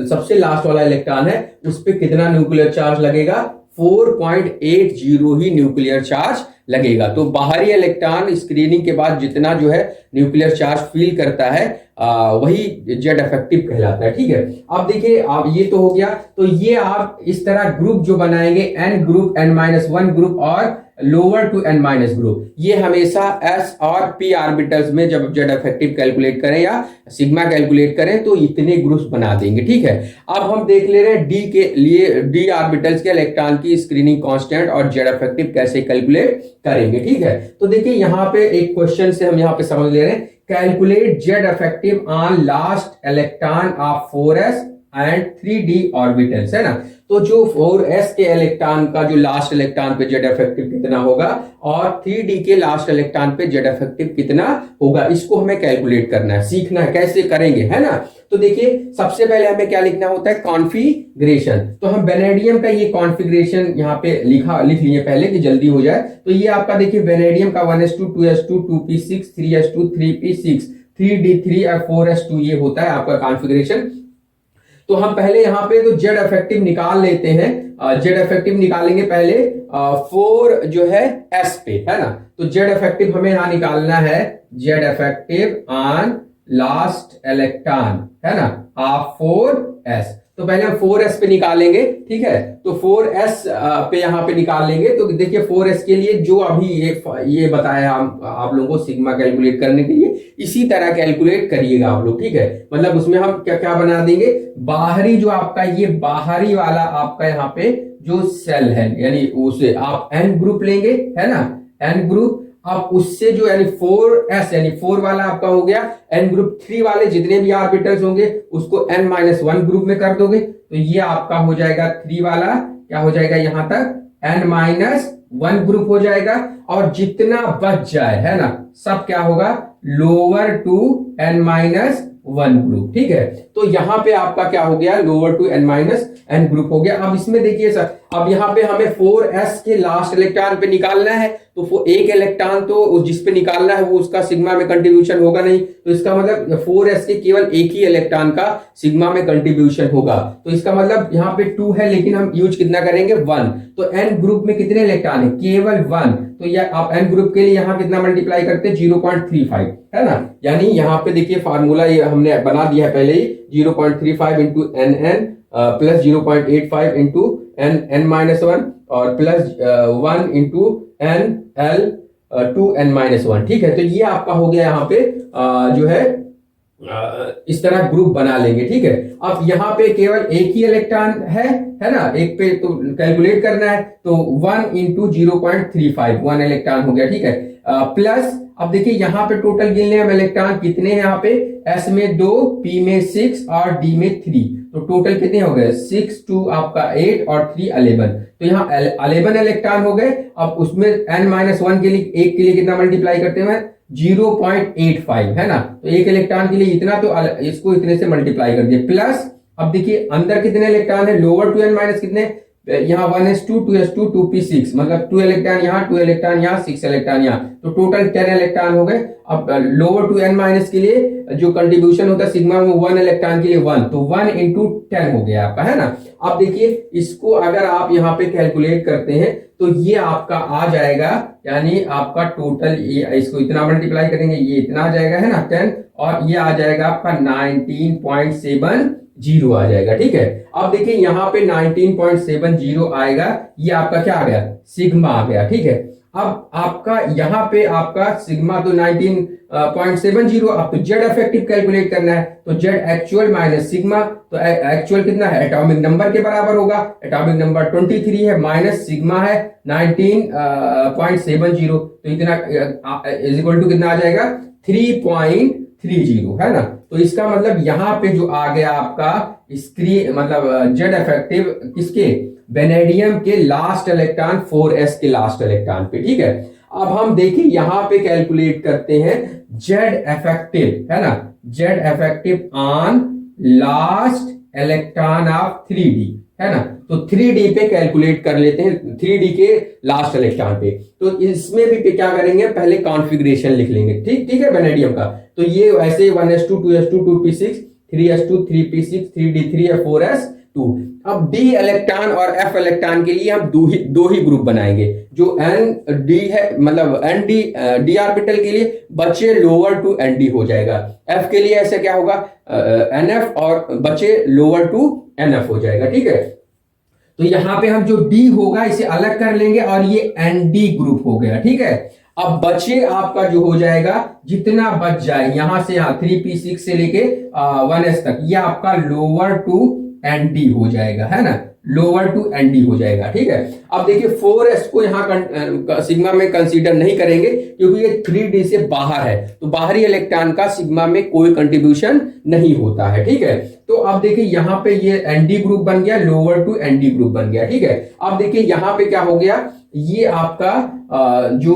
सबसे लास्ट वाला इलेक्ट्रॉन है, उस पे कितना न्यूक्लियर चार्ज लगेगा, 4.80 ही न्यूक्लियर चार्ज लगेगा। तो बाहरी इलेक्ट्रॉन स्क्रीनिंग के बाद जितना जो है न्यूक्लियर चार्ज फील करता है वही जेड इफेक्टिव कहलाता है। ठीक है, अब देखिए आप ये तो हो गया। तो ये आप इस तरह ग्रुप जो बनाएंगे एन ग्रुप, n-1 ग्रुप और लोअर टू n- ग्रुप, ये हमेशा s और p ऑर्बिटल्स में जब जेड इफेक्टिव कैलकुलेट करें या सिग्मा कैलकुलेट करें तो इतने ग्रुप्स बना देंगे। ठीक है, अब हम देख ले रहे हैं डी के लिए, डी ऑर्बिटल्स के इलेक्ट्रॉन की स्क्रीनिंग कांस्टेंट और जेड इफेक्टिव कैसे कैलकुलेट करेंगे। ठीक है, तो देखिए यहाँ पे एक क्वेश्चन से हम यहाँ पे समझ ले रहे हैं, calculate Z effective on last electron of 4s and 3d orbitals, है ना। तो जो 4s के इलेक्ट्रॉन का जो लास्ट इलेक्ट्रॉन पे जेड इफेक्टिव कितना होगा और 3d के लास्ट इलेक्ट्रॉन पे जेड इफेक्टिव कितना होगा, इसको हमें कैलकुलेट करना है, सीखना है कैसे करेंगे, है ना। तो देखिए सबसे पहले हमें क्या लिखना होता है, कॉन्फ़िगरेशन। तो हम वेनेडियम का ये कॉन्फ़िगरेशन यहाँ पे लिख लिए पहले कि जल्दी हो जाए। तो ये आपका देखिए वेनेडियम का 1s2 2s2 2p6 3s2 3p6 3d3 और 4s2 ये होता है आपका कॉन्फ़िगरेशन। तो हम पहले यहाँ पे तो जेड इफेक्टिव निकाल लेते हैं। जेड इफेक्टिव निकालेंगे पहले 4 जो है एस पे, है ना। तो जेड इफेक्टिव हमें यहाँ निकालना है, Z effective on last electron, है ना, ऑफ 4s। तो पहले हम 4s पे निकालेंगे। ठीक है, तो 4s पे यहाँ पे निकाल लेंगे। तो देखिए 4s के लिए जो अभी ये बताया हम आप लोगों को सिग्मा कैलकुलेट करने के लिए, इसी तरह कैलकुलेट करिएगा आप लोग। ठीक है, मतलब उसमें हम क्या क्या बना देंगे, बाहरी जो आपका ये बाहरी वाला आपका यहाँ पे जो सेल है यानी उसे आप n ग्रुप लेंगे, है ना, n ग्रुप। आप उससे जो यानी 4s यानी 4 वाला आपका हो गया, n ग्रुप 3 वाले जितने भी ऑर्बिटल्स होंगे उसको n-1 ग्रुप में कर दोगे। तो ये आपका हो जाएगा 3 वाला, क्या हो जाएगा यहां तक n-1 ग्रुप हो जाएगा। और जितना बच जाए, है ना, सब क्या होगा, लोअर टू n-1 ग्रुप। ठीक है, तो यहां पे आपका क्या हो गया, लोअर टू n-n ग्रुप हो गया। अब इसमें देखिए सर, अब यहाँ पे हमें 4s के लास्ट इलेक्ट्रॉन पे निकालना है। तो वो एक इलेक्ट्रॉन तो जिस पे निकालना है वो उसका सिग्मा में कंट्रीब्यूशन होगा नहीं, तो इसका मतलब 4s के केवल एक ही इलेक्ट्रॉन का सिग्मा में कंट्रीब्यूशन होगा। तो इसका मतलब यहाँ पे 2 है लेकिन हम यूज कितना करेंगे, 1। तो n ग्रुप में कितने इलेक्ट्रॉन है, केवल 1। तो यह आप n ग्रुप के लिए यहाँ कितना मल्टीप्लाई करते हैं, 0.35, है ना। यानी यहाँ पे देखिए फार्मूला ये हमने बना दिया है पहले ही, 0.35 into nn plus 0.85 into n-1 और plus 1 into nl to n-1। ठीक है, तो ये आपका हो गया यहाँ पे जो है इस तरह ग्रुप बना लेंगे। ठीक है, अब यहाँ पे केवल एक ही इलेक्ट्रॉन है ना, एक पे तो कैलकुलेट करना है। तो 1 इंटू 0.35 1 इलेक्ट्रॉन हो गया। ठीक है, प्लस अब देखिए यहाँ पे टोटल गिन ले हम इलेक्ट्रॉन कितने हैं, यहाँ पे s में 2, p में 6 और d में 3। तो टोटल कितने हो गए, 6 2 आपका 8 और 3 11। तो यहाँ 11 इलेक्ट्रॉन हो गए। अब उसमें n-1 के लिए, एक के लिए कितना मल्टीप्लाई करते हैं, 0.85, है ना। तो एक इलेक्ट्रॉन के लिए इतना, तो इसको इतने से मल्टीप्लाई कर दिए। प्लस अब देखिए अंदर कितने इलेक्ट्रॉन है, लोअर टू n- कितने, यहाँ 1s2 2s2 2p6, मतलब 2 इलेक्ट्रॉन यहाँ, 2 इलेक्ट्रॉन यहाँ, 6 इलेक्ट्रॉन यहाँ, तो टोटल 10 इलेक्ट्रॉन हो गए। अब लोअर टू n- के लिए जो कंट्रीब्यूशन होता है सिग्मा में 1 इलेक्ट्रॉन के लिए 1, तो 1 इंटू 10 हो गया आपका, है ना। अब देखिए इसको अगर आप यहाँ पे कैलकुलेट करते हैं तो ये आपका आ जाएगा, यानी आपका टोटल इसको इतना मल्टीप्लाई करेंगे ये इतना आ जाएगा, है ना, 10, और ये आ जाएगा आपका 19.70 आ जाएगा। ठीक है, अब देखिए यहाँ पे 19.70 आएगा, ये आपका क्या आ गया, सिग्मा आ गया। ठीक है, अब आपका यहाँ पे आपका सिग्मा तो 19.70, अब तो जेड इफेक्टिव कैलकुलेट करना है। तो जेड एक्चुअल माइनस सिग्मा, तो एक्चुअल कितना है, एटॉमिक नंबर के बराबर होगा, एटॉमिक नंबर 23 है, माइनस सिग्मा है 19.70, तो इतना इज इक्वल टू कितना आ जाएगा, 3.30, है ना। तो इसका मतलब यहाँ पे जो आ गया आपका स्क्रीन, मतलब जेड इफेक्टिव किसके, वेनेडियम के लास्ट इलेक्ट्रॉन 4s के लास्ट इलेक्ट्रॉन पे। ठीक है, अब हम देखिए यहां पे कैलकुलेट करते हैं जेड इफेक्टिव, है ना, Z effective on last electron of 3d, है ना। तो 3d पे कैलकुलेट कर लेते हैं, 3d के लास्ट इलेक्ट्रॉन पे। तो इसमें भी क्या करेंगे, पहले कॉन्फ़िगरेशन लिख लेंगे। ठीक है, वेनेडियम का तो ये ऐसे 1s2 2s2 2p6 3s2 3p6 3d3 4s2। अब डी इलेक्ट्रॉन और एफ इलेक्ट्रॉन के लिए हम दो ही ग्रुप बनाएंगे। जो एन डी है, मतलब एन डी डी ऑर्बिटल के लिए बचे लोअर टू एन डी हो जाएगा। एफ के लिए ऐसे क्या होगा, एन एफ और बचे लोअर टू एन एफ हो जाएगा। ठीक है, तो यहां पे हम जो डी होगा इसे अलग कर लेंगे और ये एन डी ग्रुप हो गया। ठीक है, अब बचे आपका जो हो जाएगा, जितना बच जाए यहां से यहां 3p6 से लेके 1s तक, ये आपका लोअर टू एन डी हो जाएगा, है ना, लोअर टू एन डी हो जाएगा। ठीक है, अब देखिए 4s को यहाँ सिग्मा में कंसीडर नहीं करेंगे क्योंकि ये 3d से बाहर है, तो बाहरी इलेक्ट्रॉन का सिग्मा में कोई कंट्रीब्यूशन नहीं होता है। ठीक है, तो अब देखिए यहाँ पे ये एन डी ग्रुप बन गया, lower to n d group बन गया। ठीक है, अब देखिए यहाँ पे क्या हो गया, ये आपका जो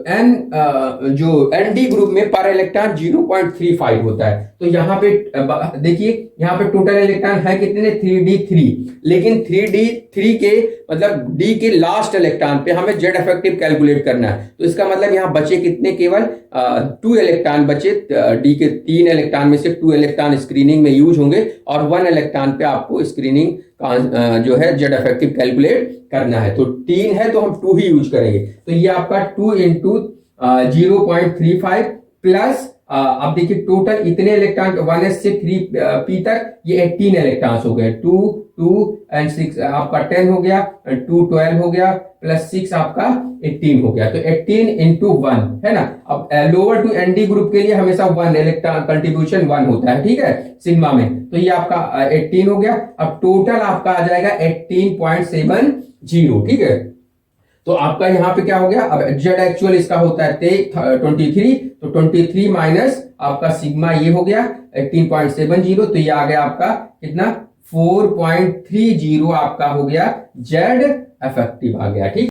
एन डी ग्रुप में पर इलेक्ट्रॉन 0.35 होता है। तो यहाँ पे देखिए, यहाँ पे टोटल इलेक्ट्रॉन है कितने, 3d3, लेकिन 3d3 के मतलब डी के लास्ट इलेक्ट्रॉन पे हमें जेड इफेक्टिव कैलकुलेट करना है। तो इसका मतलब यहाँ बचे कितने, केवल 2 इलेक्ट्रॉन बचे। डी के 3 इलेक्ट्रॉन में से 2 इलेक्ट्रॉन स्क्रीनिंग में यूज होंगे और 1 इलेक्ट्रॉन पे आपको स्क्रीनिंग का जो है जेड इफेक्टिव कैलकुलेट करना है। तो 3 है तो हम 2 ही यूज करेंगे। तो ये आपका 2 इंटू 0.35 प्लस अब देखिए टोटल इतने इलेक्ट्रॉन 1s से 3p तक ये 18 इलेक्ट्रॉन्स हो गए। 2 2 एंड 6 आपका 10 हो गया, 2 12 हो गया, प्लस 6 आपका 18 हो गया। तो 18 इंटू 1 है ना। अब lower to n d group के लिए हमेशा 1 इलेक्ट्रॉन कंट्रीब्यूशन 1 होता है। ठीक है, सिग्मा में, तो ये आपका 18 हो गया। अब टोटल आपका आ जाएगा 18.70। ठीक है, तो आपका यहां पे क्या हो गया, अब जेड एक्चुअल इसका होता है 23, तो 23 माइनस आपका सिग्मा ये हो गया 18.70, तो ये आ गया आपका कितना, 4.30 आपका हो गया जेड इफेक्टिव आ गया। ठीक।